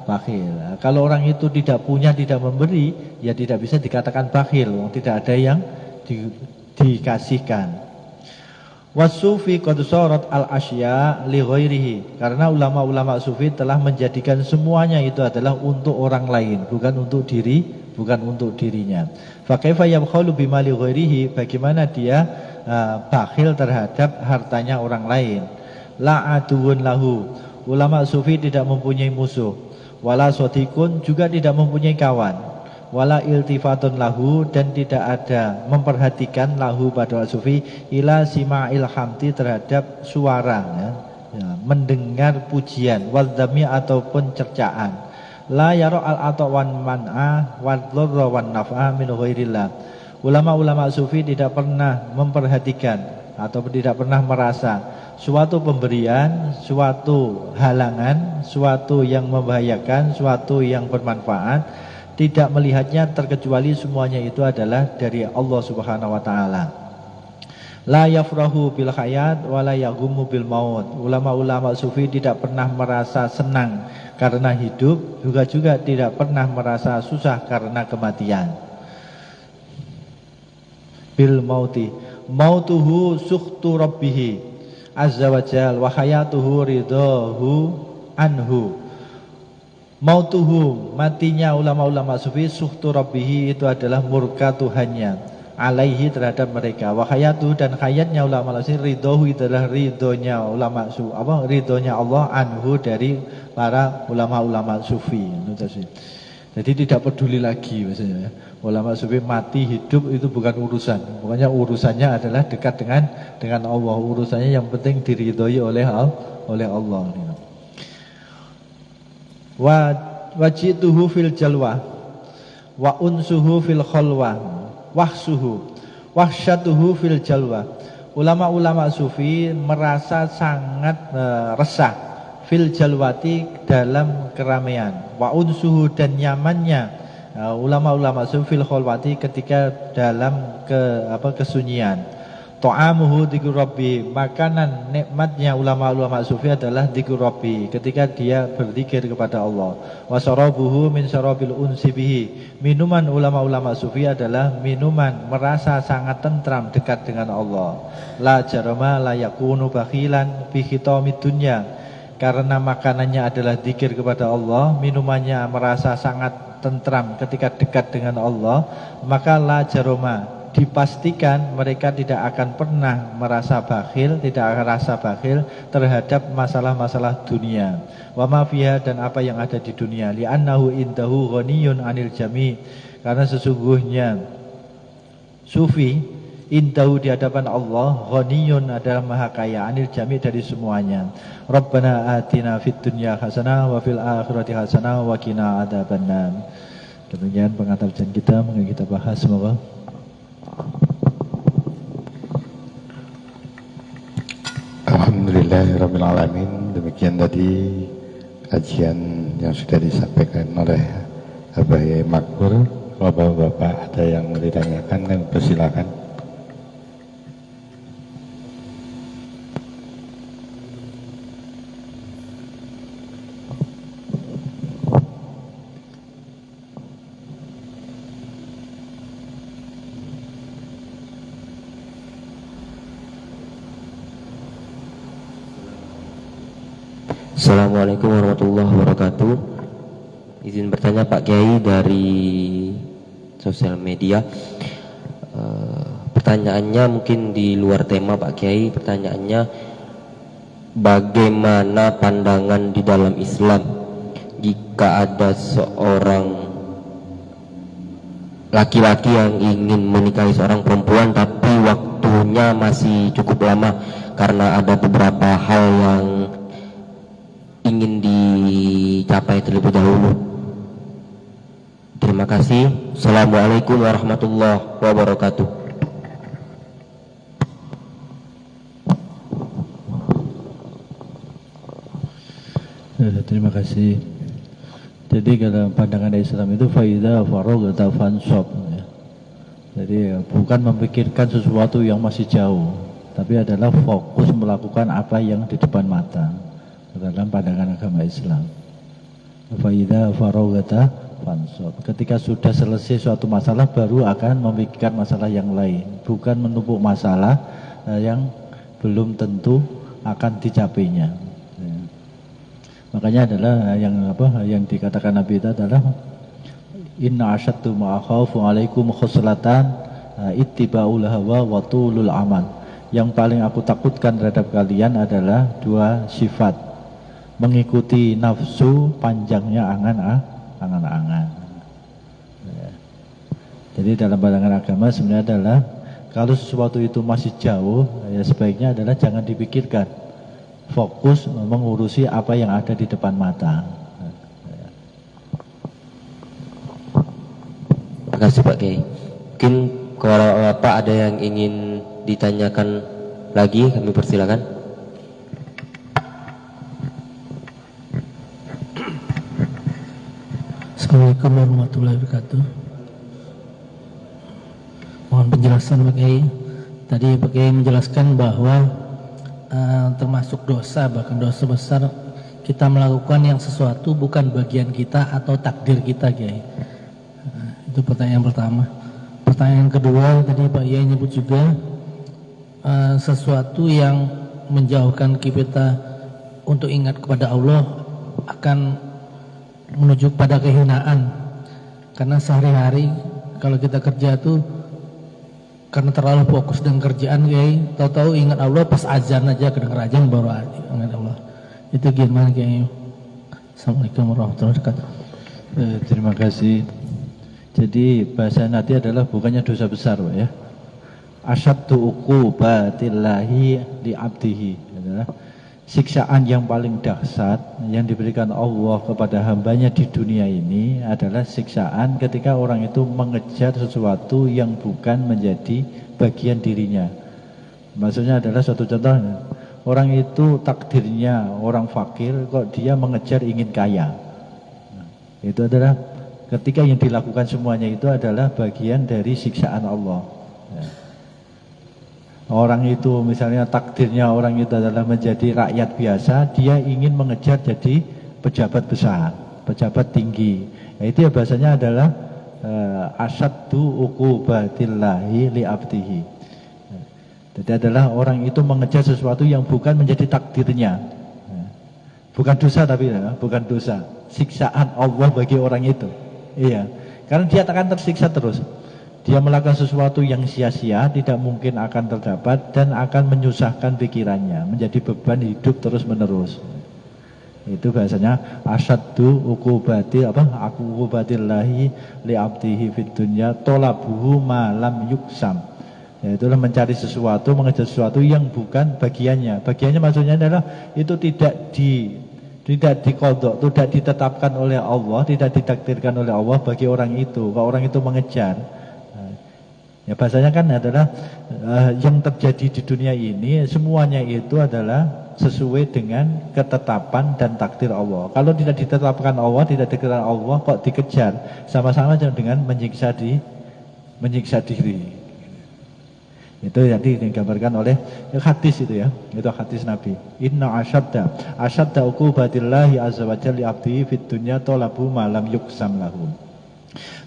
bakhil. Kalau orang itu tidak punya, tidak memberi, ya tidak bisa dikatakan bakhil. Tidak ada yang dikasihkan. Wasufi qad sarat al-asya li ghairihi. Karena ulama-ulama sufi telah menjadikan semuanya itu adalah untuk orang lain, bukan untuk dirinya. Fa kaifa yabkhalu bima li ghairihi? Bagaimana dia bakhil terhadap hartanya orang lain? La aduun lahu. Ulama sufi tidak mempunyai musuh. Wala sadiqun, juga tidak mempunyai kawan. Wala iltifatun lahu, dan tidak ada memperhatikan lahu pada sufi ila sima'il hamdi, terhadap suara mendengar pujian, wadzami ataupun cercaan. La yara al atawan man'a wadlurra wan naf'a min ghairillah. Ulama-ulama sufi tidak pernah memperhatikan ataupun tidak pernah merasa suatu pemberian, suatu halangan, suatu yang membahayakan, suatu yang bermanfaat, tidak melihatnya terkecuali semuanya itu adalah dari Allah Subhanahu wa taala. La yafrahu bil hayat wa la yaghummu bil maut. Ulama-ulama sufi tidak pernah merasa senang karena hidup, juga tidak pernah merasa susah karena kematian. Bil mauti, mautuhu sukhtu rabbih azza wa jal wa hayatuhu ridahu anhu. Mautuhu, matinya ulama-ulama sufi, sukhtu rabbihi, itu adalah murka Tuhannya alaihi, terhadap mereka. Wa hayatuhu, dan hayatnya ulama sufi, ridahu, itu adalah ridhonya ulama sufi, ridhonya Allah anhu, dari para ulama-ulama sufi. Jadi tidak peduli lagi maksudnya. Ulama sufi mati hidup itu bukan urusan. Pokoknya urusannya adalah dekat dengan Allah. Urusannya yang penting diridhoi oleh Allah. Wajituhu fil jalwa wa unsuhu fil khalwa wahsyatuhu fil jalwa. Ulama-ulama sufi merasa sangat resah fil jalwati, dalam keramaian, wa unsuhu, dan nyamannya ulama-ulama sufi fil khalwati, ketika dalam kesunyian. Ta'amuhu dzikru rabbi, makanan nikmatnya ulama-ulama sufi adalah dzikru rabbi, ketika dia berzikir kepada Allah. Wa syarabuhu min syarabil unsi bihi, minuman ulama-ulama sufi adalah minuman merasa sangat tentram dekat dengan Allah. La jarama la yakunu bakhilan bi khitamid dunya, karena makanannya adalah zikir kepada Allah, minumannya merasa sangat tentram ketika dekat dengan Allah, maka la jarama, dipastikan mereka tidak akan pernah merasa bakhil, tidak akan rasa bakhil terhadap masalah-masalah dunia. Wa ma fiha, dan apa yang ada di dunia. Li'annahu indahu ghaniyun 'anil jami', karena sesungguhnya sufi indahu, di hadapan Allah, ghaniyun, adalah maha kaya, 'anil jami', dari semuanya. Rabbana atina fid dunya hasanah wa fil akhirati hasanah wa qina adzabannar. Demikian pengantar kita, mungkin kita bahas semoga. Alhamdulillahirrahmanirrahim. Demikian tadi kajian yang sudah disampaikan oleh Abah Yai Makmur. Kalau bapak-bapak ada yang mau ditanyakan, kan persilakan. Assalamualaikum warahmatullahi wabarakatuh. Izin bertanya Pak Kiai dari sosial media. Pertanyaannya mungkin di luar tema Pak Kiai. Pertanyaannya, bagaimana pandangan di dalam Islam jika ada seorang laki-laki yang ingin menikahi seorang perempuan tapi waktunya masih cukup lama karena ada beberapa hal yang ingin dicapai terlebih dahulu. Terima kasih. Assalamualaikum warahmatullahi wabarakatuh. Terima kasih. Jadi kalau pandangan Islam itu faida faragta fansab. Jadi bukan memikirkan sesuatu yang masih jauh, tapi adalah fokus melakukan apa yang di depan mata dalam pandangan agama Islam. Faida faragta fansab. Ketika sudah selesai suatu masalah baru akan memikirkan masalah yang lain, bukan menumpuk masalah yang belum tentu akan dicapainya. Makanya adalah yang dikatakan Nabi itu adalah inna asyaddu ma akhafu alaikum khuslatan ittiba'ul hawa wa tulul amal. Yang paling aku takutkan terhadap kalian adalah dua sifat: mengikuti nafsu, panjangnya angan-angan. Jadi dalam pandangan agama sebenarnya adalah kalau sesuatu itu masih jauh, ya sebaiknya adalah jangan dipikirkan, fokus mengurusi apa yang ada di depan mata. Terima kasih Pak Kiai. Mungkin kalau Bapak ada yang ingin ditanyakan lagi, kami persilakan. Assalamualaikum warahmatullahi wabarakatuh. Mohon penjelasan Pak Kiai. Tadi Pak Kiai menjelaskan bahwa termasuk dosa, bahkan dosa besar, kita melakukan yang sesuatu bukan bagian kita atau takdir kita, Kiai. Itu pertanyaan pertama. Pertanyaan kedua, tadi Pak Kiai nyebut juga sesuatu yang menjauhkan kita untuk ingat kepada Allah akan menuju pada kehinaan. Karena sehari-hari kalau kita kerja tuh karena terlalu fokus dengan kerjaan, Kiai, tahu-tahu ingat Allah pas azan aja, kedengar azan baru ingat Allah. Itu gimana, Kiai? Assalamualaikum warahmatullahi wabarakatuh. Terima kasih. Jadi bahasa nanti adalah bukannya dosa besar, Pak, ya. Asyaddu uqubatillahi li abdihi, adalah siksaan yang paling dahsyat yang diberikan Allah kepada hambanya di dunia ini adalah siksaan ketika orang itu mengejar sesuatu yang bukan menjadi bagian dirinya. Maksudnya adalah suatu contoh, orang itu takdirnya orang fakir, kok dia mengejar ingin kaya. Itu adalah ketika yang dilakukan semuanya itu adalah bagian dari siksaan Allah. Orang itu misalnya takdirnya orang itu adalah menjadi rakyat biasa, dia ingin mengejar jadi pejabat besar, pejabat tinggi. Ya, itu ya bahasanya adalah asyaddu uqubatillahi li abdihi. Jadi adalah orang itu mengejar sesuatu yang bukan menjadi takdirnya. Bukan dosa tapi ya, bukan dosa. Siksaan Allah bagi orang itu. Iya, karena dia akan tersiksa terus. Dia melakukan sesuatu yang sia-sia, tidak mungkin akan terdapat dan akan menyusahkan pikirannya, menjadi beban hidup terus-menerus. Itu bahasanya asyaddu uqubatillahi li abdihi fid dunya talabuhu ma lam yuksam. Yaitulah mencari sesuatu, mengejar sesuatu yang bukan bagiannya. Bagiannya maksudnya adalah itu tidak dikodok, tidak ditetapkan oleh Allah, tidak ditakdirkan oleh Allah bagi orang itu. Kalau orang itu mengejar, ya bahasanya kan adalah yang terjadi di dunia ini semuanya itu adalah sesuai dengan ketetapan dan takdir Allah. Kalau tidak ditetapkan Allah, tidak ditakdirkan Allah, kok dikejar, sama-sama dengan menyiksa diri. Itu jadi digambarkan oleh hadis itu ya, itu hadis Nabi. Inna asyadda uqubatillahi azza wa jalla li abdihi fid dunya talabu ma lam yuksam lahu.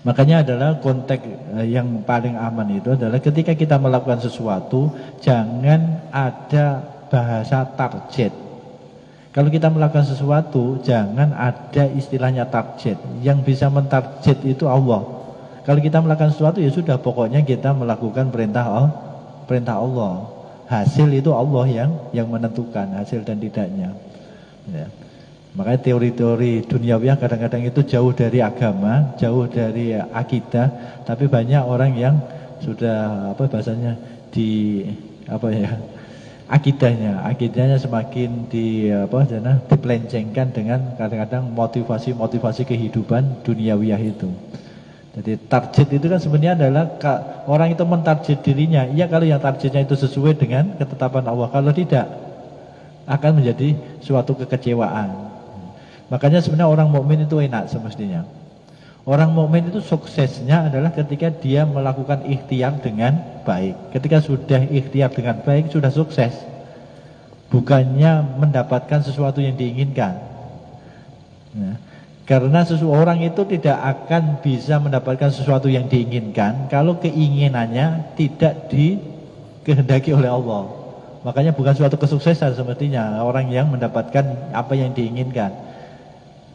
Makanya adalah konteks yang paling aman itu adalah ketika kita melakukan sesuatu jangan ada bahasa target. Kalau kita melakukan sesuatu jangan ada istilahnya target. Yang bisa mentarget itu Allah. Kalau kita melakukan sesuatu ya sudah, pokoknya kita melakukan perintah Allah. Hasil itu Allah yang menentukan hasil dan tidaknya. Ya. Makanya teori-teori duniawi kadang-kadang itu jauh dari agama, jauh dari akidah, tapi banyak orang yang sudah akidahnya semakin dipelencengkan dengan kadang-kadang motivasi kehidupan duniawiyah itu. Jadi target itu kan sebenarnya adalah orang itu mentarget dirinya. Iya kalau yang targetnya itu sesuai dengan ketetapan Allah, kalau tidak akan menjadi suatu kekecewaan. Makanya sebenarnya orang mukmin itu enak semestinya. Orang mukmin itu suksesnya adalah ketika dia melakukan ikhtiar dengan baik. Ketika sudah ikhtiar dengan baik, sudah sukses. Bukannya mendapatkan sesuatu yang diinginkan. Nah, karena seseorang itu tidak akan bisa mendapatkan sesuatu yang diinginkan kalau keinginannya tidak dikehendaki oleh Allah. Makanya bukan suatu kesuksesan semestinya orang yang mendapatkan apa yang diinginkan.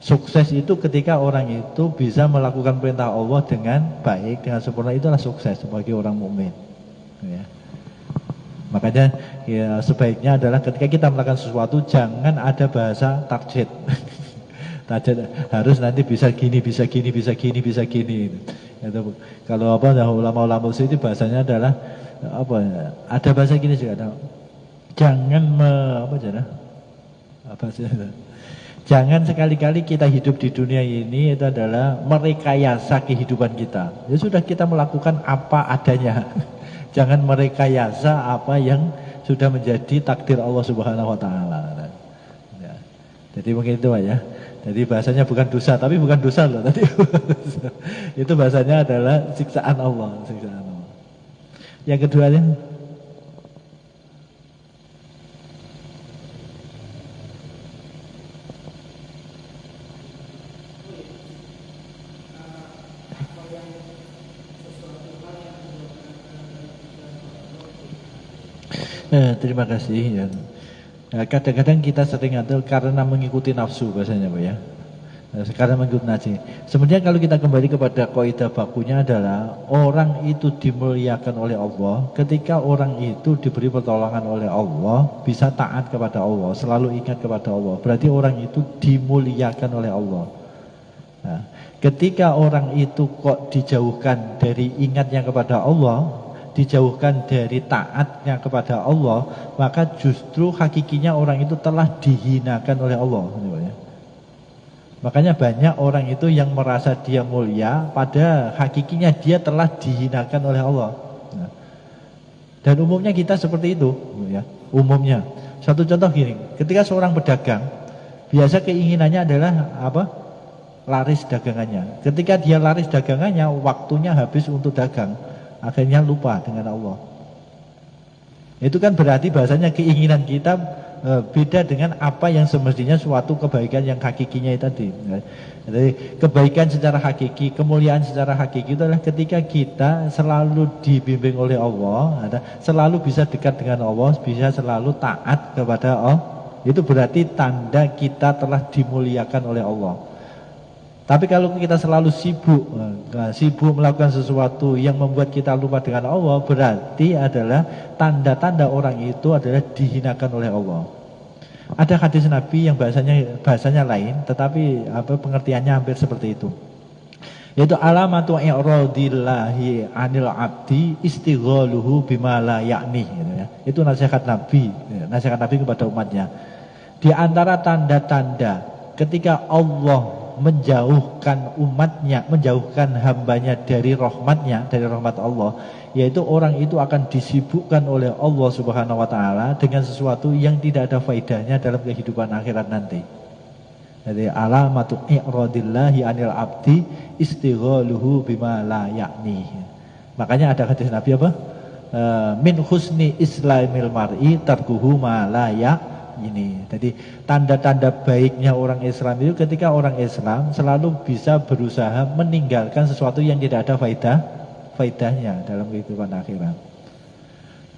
Sukses itu ketika orang itu bisa melakukan perintah Allah dengan baik, dengan sempurna, itulah sukses sebagai orang mukmin. Ya. Makanya ya, sebaiknya adalah ketika kita melakukan sesuatu jangan ada bahasa target. Target harus nanti bisa gini, bisa gini, bisa gini, bisa gini. Itu, kalau apa ulama-ulama itu bahasanya adalah apa? Ada bahasa gini juga. Jangan jangan sekali-kali kita hidup di dunia ini itu adalah merekayasa kehidupan kita. Ya sudah, kita melakukan apa adanya. Jangan merekayasa apa yang sudah menjadi takdir Allah Subhanahu wa taala. Ya. Jadi mungkin itu ya. Jadi bahasanya bukan dosa, tapi bukan dosa loh tadi. Itu bahasanya adalah siksaan Allah, siksaan Allah. Yang keduanya terima kasih ya. Kadang-kadang kita sering itu karena mengikuti nafsu bahasanya Pak ya. Karena mengikuti nafsu. Sebenarnya kalau kita kembali kepada kaidah bakunya adalah orang itu dimuliakan oleh Allah ketika orang itu diberi pertolongan oleh Allah, bisa taat kepada Allah, selalu ingat kepada Allah. Berarti orang itu dimuliakan oleh Allah. Nah, ketika orang itu kok dijauhkan dari ingatnya kepada Allah, dijauhkan dari taatnya kepada Allah, maka justru hakikinya orang itu telah dihinakan oleh Allah. Makanya banyak orang itu yang merasa dia mulia, pada hakikinya dia telah dihinakan oleh Allah. Dan umumnya kita seperti itu, ya. Umumnya. Satu contoh gini, ketika seorang pedagang, biasa keinginannya adalah apa? Laris dagangannya. Ketika dia laris dagangannya, waktunya habis untuk dagang. Akhirnya lupa dengan Allah. Itu kan berarti bahasanya keinginan kita beda dengan apa yang semestinya suatu kebaikan yang hakikinya itu tadi. Jadi kebaikan secara hakiki, kemuliaan secara hakiki itu adalah ketika kita selalu dibimbing oleh Allah, selalu bisa dekat dengan Allah, bisa selalu taat kepada Allah. Itu berarti tanda kita telah dimuliakan oleh Allah. Tapi kalau kita selalu sibuk melakukan sesuatu yang membuat kita lupa dengan Allah, berarti adalah tanda-tanda orang itu adalah dihinakan oleh Allah. Ada hadis Nabi yang bahasanya lain, tetapi pengertiannya hampir seperti itu. Yaitu alamatu i'radillahi 'anil 'abdi istighaluhu bima la ya'ni, gitu ya. Itu nasihat Nabi kepada umatnya. Di antara tanda-tanda ketika Allah menjauhkan umatnya, menjauhkan hambanya dari rahmatnya, dari rahmat Allah, yaitu orang itu akan disibukkan oleh Allah Subhanahu wa taala dengan sesuatu yang tidak ada faedahnya dalam kehidupan akhirat nanti. Jadi alamatu i'radillahi 'anil 'abdi istighaluhu bima la ya'ni. Makanya ada hadis Nabi apa? Min husni islamil mar'i tarkuhu ma la ini. Jadi tanda-tanda baiknya orang Islam itu ketika orang Islam selalu bisa berusaha meninggalkan sesuatu yang tidak ada faedahnya dalam kehidupan akhirat.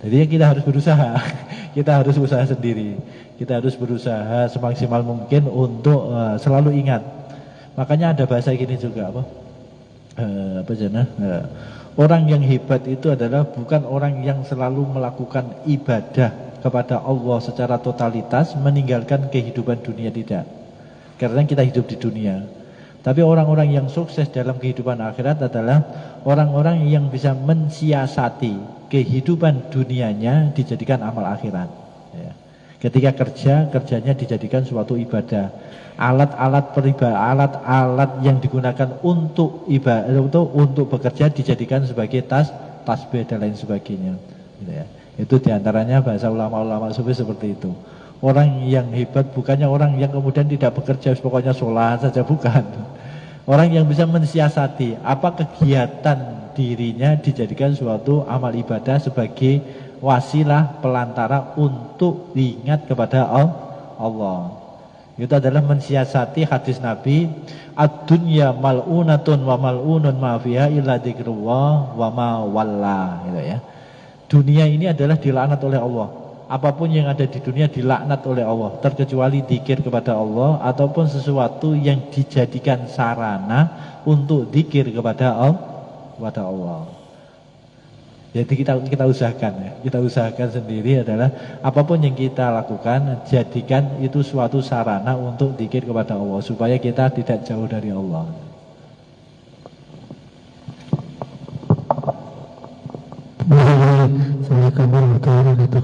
Jadi kita harus berusaha, kita harus usaha sendiri, kita harus berusaha semaksimal mungkin untuk selalu ingat. Makanya ada bahasa gini juga orang yang hebat itu adalah bukan orang yang selalu melakukan ibadah kepada Allah secara totalitas meninggalkan kehidupan dunia, tidak. Karena kita hidup di dunia. Tapi orang-orang yang sukses dalam kehidupan akhirat adalah orang-orang yang bisa mensiasati kehidupan dunianya dijadikan amal akhirat. Ya. Ketika kerjanya dijadikan suatu ibadah. Alat-alat yang digunakan untuk ibadah, untuk bekerja dijadikan sebagai tasbih dan lain sebagainya. Gitu ya. Itu diantaranya bahasa ulama-ulama sufi seperti itu. Orang yang hebat bukannya orang yang kemudian tidak bekerja, pokoknya sholat saja, bukan. Orang yang bisa mensiasati apa kegiatan dirinya dijadikan suatu amal ibadah sebagai wasilah pelantara untuk ingat kepada Allah. Itu adalah mensiasati hadis Nabi, ad-dunya mal'unatun wa mal'unun ma fiha illa dzikrullah wa ma walla, gitu ya. Dunia ini adalah dilaknat oleh Allah. Apapun yang ada di dunia dilaknat oleh Allah, terkecuali dzikir kepada Allah ataupun sesuatu yang dijadikan sarana untuk dzikir kepada Allah. Jadi kita usahakan ya. Kita usahakan sendiri adalah apapun yang kita lakukan, jadikan itu suatu sarana untuk dzikir kepada Allah supaya kita tidak jauh dari Allah. Saya kabar betul itu.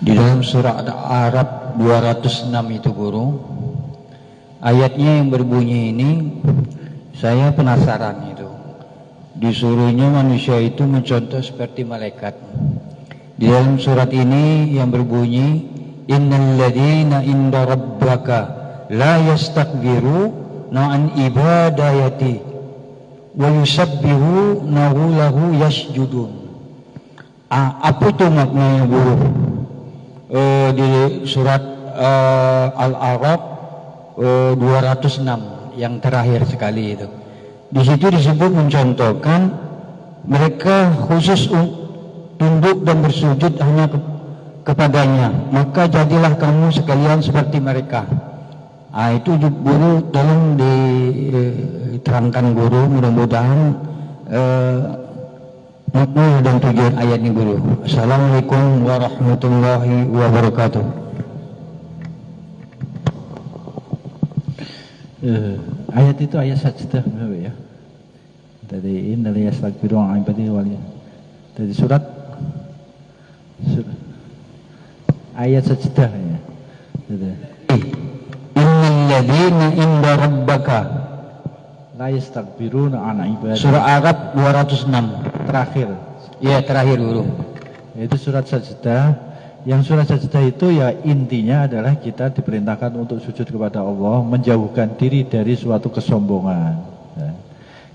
Di dalam surah Al-A'raf 206 itu guru, ayatnya yang berbunyi ini saya penasaran itu. Disuruhnya manusia itu mencontoh seperti malaikat. Di dalam surat ini yang berbunyi, innal ladzina inda rabbaka la yastakbiruna an ibadayati wa yusabbihunahu lahu yasjudun. Apa itu maknanya guru? Di surat Al-A'raf 206 yang terakhir sekali itu. Di situ disebut mencontohkan mereka khusus tunduk dan bersujud hanya kepadanya. Maka jadilah kamu sekalian seperti mereka. Itu guru tolong diterangkan guru, mudah-mudahan makna dan tujuan ayat ini guru. Assalamualaikum warahmatullahi wabarakatuh. Ayat itu ayat sajdah ya. Dari innal yastakbiru an ibadihi wal dari surat ayat sajdah ya. Innal ladzina inda rabbaka la yastakbiruna an ibadihi. Surah Arab 206 terakhir. Iya, terakhir guru. Itu surat sajdah. Yang surat sajdah itu ya intinya adalah kita diperintahkan untuk sujud kepada Allah, menjauhkan diri dari suatu kesombongan. Ya.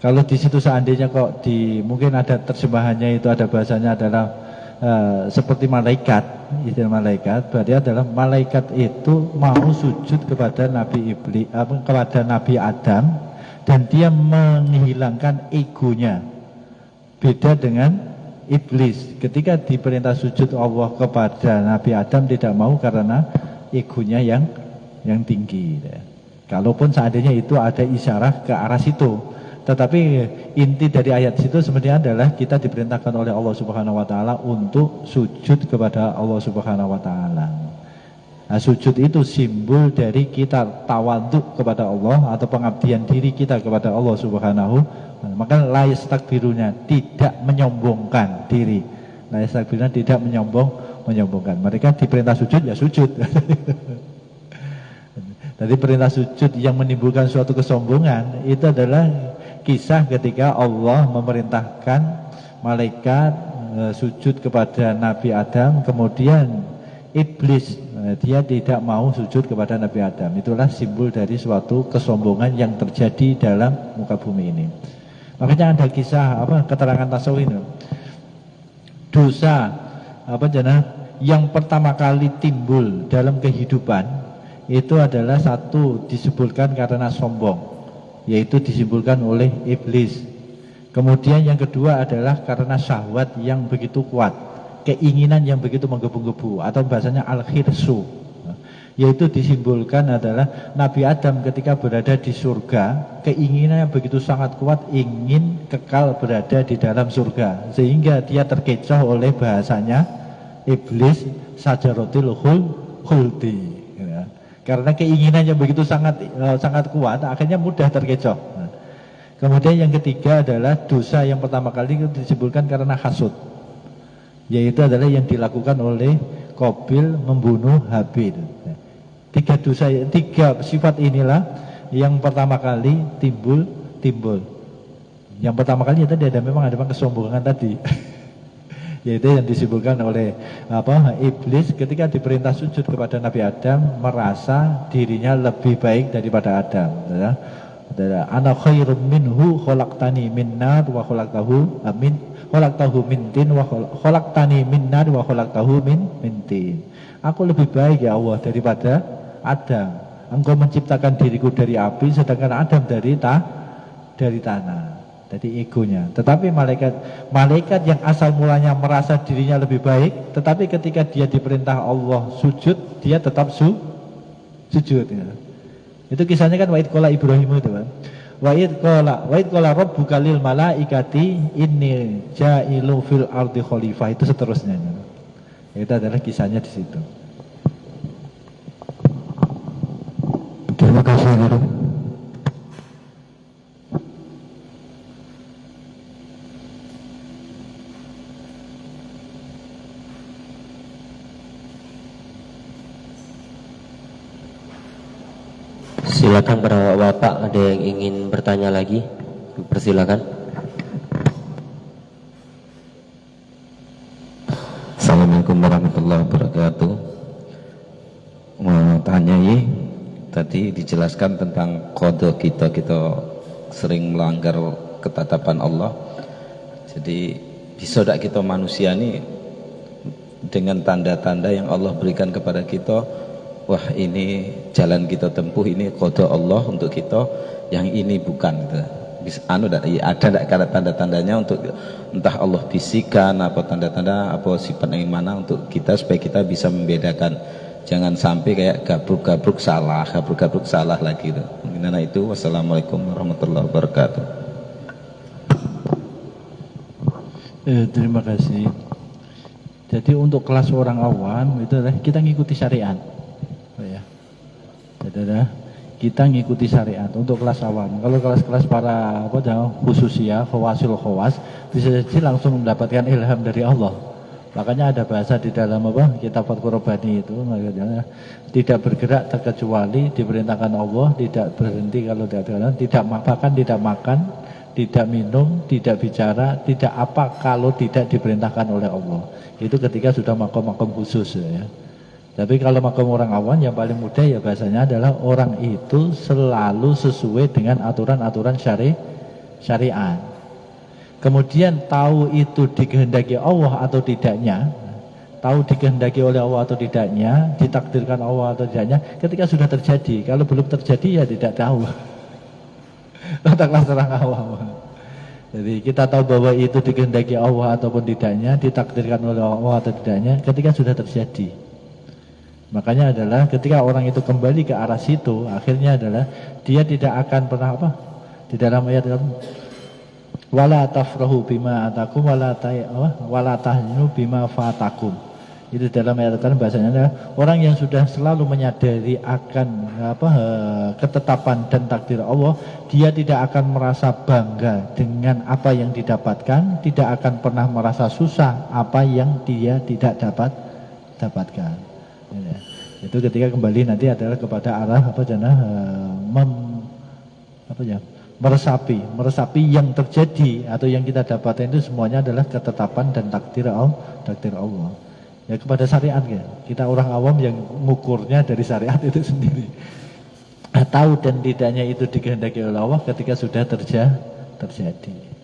Kalau di situ seandainya kok mungkin ada terjemahannya itu ada bahasanya adalah seperti malaikat, istilah malaikat, berarti adalah malaikat itu mau sujud kepada kepada Nabi Adam dan dia menghilangkan egonya. Beda dengan iblis, ketika diperintah sujud Allah kepada Nabi Adam tidak mau karena egonya yang tinggi. Kalaupun seandainya itu ada isyarah ke arah situ, tetapi inti dari ayat situ sebenarnya adalah kita diperintahkan oleh Allah Subhanahu wa taala untuk sujud kepada Allah Subhanahu wa taala. Nah, sujud itu simbol dari kita tawaduk kepada Allah atau pengabdian diri kita kepada Allah Subhanahu wa taala. Maka la yastakbiruna, tidak menyombongkan diri. La yastakbiruna, tidak menyombongkan. Mereka diperintah sujud ya sujud. Jadi perintah sujud yang menimbulkan suatu kesombongan itu adalah kisah ketika Allah memerintahkan malaikat sujud kepada Nabi Adam, kemudian iblis dia tidak mau sujud kepada Nabi Adam. Itulah simbol dari suatu kesombongan yang terjadi dalam muka bumi ini. Makanya ada kisah keterangan tasawuf ini. Dosa yang pertama kali timbul dalam kehidupan itu adalah satu disebutkan karena sombong, yaitu disimpulkan oleh iblis. Kemudian yang kedua adalah karena syahwat yang begitu kuat, keinginan yang begitu menggebu-gebu, atau bahasanya al-khirsu, yaitu disimbolkan adalah Nabi Adam ketika berada di surga, keinginan yang begitu sangat kuat, ingin kekal berada di dalam surga, sehingga dia terkecoh oleh bahasanya iblis sajaratil khuldi. Karena keinginannya begitu sangat kuat, akhirnya mudah terkecoh. Nah, kemudian yang ketiga adalah dosa yang pertama kali itu disebutkan karena hasud, yaitu adalah yang dilakukan oleh Qabil membunuh Habil. Tiga dosa, tiga sifat inilah yang pertama kali timbul. Yang pertama kali tadi memang ada kesombongan tadi. Yaitu yang disebutkan oleh iblis ketika diperintah sujud kepada Nabi Adam, merasa dirinya lebih baik daripada Adam. Ana khairum minhu khalaqtani min nar wa khalaqtahu min tin wa khalaqtani min nar wa khalaqtahu min tin. Aku lebih baik ya Allah daripada Adam. Engkau menciptakan diriku dari api, sedangkan Adam dari tanah. Jadi egonya. Tetapi malaikat yang asal mulanya merasa dirinya lebih baik, tetapi ketika dia diperintah Allah sujud, dia tetap sujud. Ya. Itu kisahnya kan wa'id qala Ibrahim itu kan. Wa'id qala rabbuka lil malaikati inni ja'ilu fil ardi khalifah, itu seterusnya. Itu adalah kisahnya di situ. Terima kasih Guru. Silakan para bapak, ada yang ingin bertanya lagi? Persilakan. Assalamualaikum warahmatullahi wabarakatuh. Mau tanya tadi dijelaskan tentang kode kita sering melanggar ketetapan Allah. Jadi bisa tidak kita manusia ini dengan tanda-tanda yang Allah berikan kepada kita, wah ini jalan kita tempuh, ini kode Allah untuk kita, yang ini bukan gitu. Ada tidak tanda-tandanya untuk entah Allah bisikan apa tanda-tanda apa sifat yang mana untuk kita supaya kita bisa membedakan, jangan sampai kayak gabruk-gabruk salah lagi gitu. Mungkin itu. Wassalamualaikum warahmatullahi wabarakatuh. Terima kasih. Jadi untuk kelas orang awam itu adalah kita ngikuti syariat. Ya. Jadi kita ngikuti syariat untuk kelas awam. Kalau kelas-kelas para khususiyah, khawasil khawas, bisa jadi langsung mendapatkan ilham dari Allah. Makanya ada bahasa di dalam kitab Al-Qur'ani itu, tidak bergerak terkecuali diperintahkan Allah, tidak berhenti kalau tidak makan, tidak minum, tidak bicara, tidak apa kalau tidak diperintahkan oleh Allah. Itu ketika sudah makom-makom khusus ya. Tapi kalau makom orang awam yang paling mudah ya bahasanya adalah orang itu selalu sesuai dengan aturan-aturan syariat. Kemudian tahu itu dikehendaki Allah atau tidaknya, tahu dikehendaki oleh Allah atau tidaknya, ditakdirkan Allah atau tidaknya, ketika sudah terjadi. Kalau belum terjadi ya tidak tahu. Katakanlah orang awam. Jadi kita tahu bahwa itu dikehendaki Allah ataupun tidaknya, ditakdirkan oleh Allah atau tidaknya, ketika sudah terjadi. Makanya adalah ketika orang itu kembali ke arah situ, akhirnya adalah dia tidak akan pernah di dalam ayat wala tafrahu bima atakum wala tahzanu bima fatakum. Itu dalam ayat bahasanya adalah orang yang sudah selalu menyadari akan ketetapan dan takdir Allah, dia tidak akan merasa bangga dengan apa yang didapatkan, tidak akan pernah merasa susah apa yang dia tidak dapatkan. Ya. Itu ketika kembali nanti adalah kepada arah meresapi yang terjadi atau yang kita dapatkan itu semuanya adalah ketetapan dan takdir Allah. Ya kepada syariat ya. Kita orang awam yang mengukurnya dari syariat itu sendiri. Tahu dan tidaknya itu dikehendaki oleh Allah ketika sudah terjadi.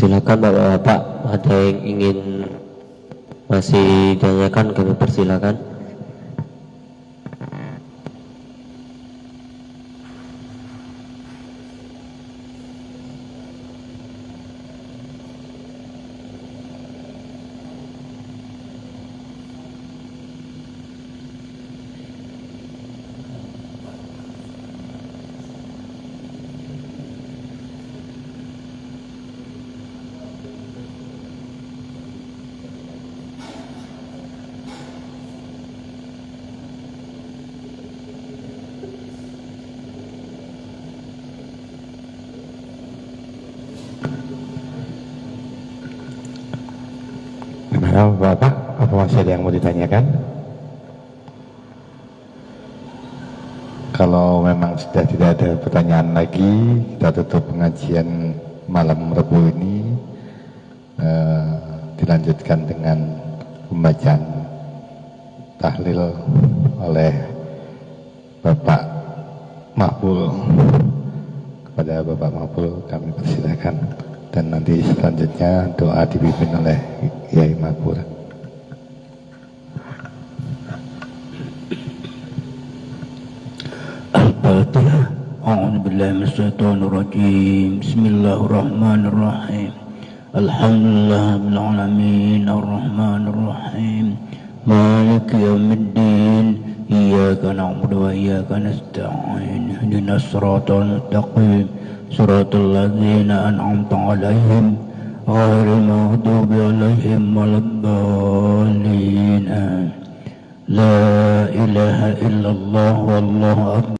Silakan bapak-bapak, ada yang ingin masih ditanyakan, kami persilakan. Halo Bapak, apa masih ada yang mau ditanyakan? Kalau memang sudah tidak ada pertanyaan lagi, kita tutup pengajian malam Rabu ini, dilanjutkan dengan pembacaan tahlil oleh Bapak Mahful. Kepada Bapak Mahful kami persilakan, dan nanti selanjutnya doa dipimpin oleh Kiai Mahful. Al-Fatihah. A'udzubillahi minasyaitonir rajim. Bismillahirrahmanirrahim. Alhamdulillahirabbil alamin arrahmanir rahim maliki yaumiddin iyyaka na'budu wa iyyaka nasta'in ihdinas siratal mustaqim siratal ladzina an'amta 'alaihim ghairil maghdubi 'alaihim waladdallin. La ilaha illallah wallahu akbar.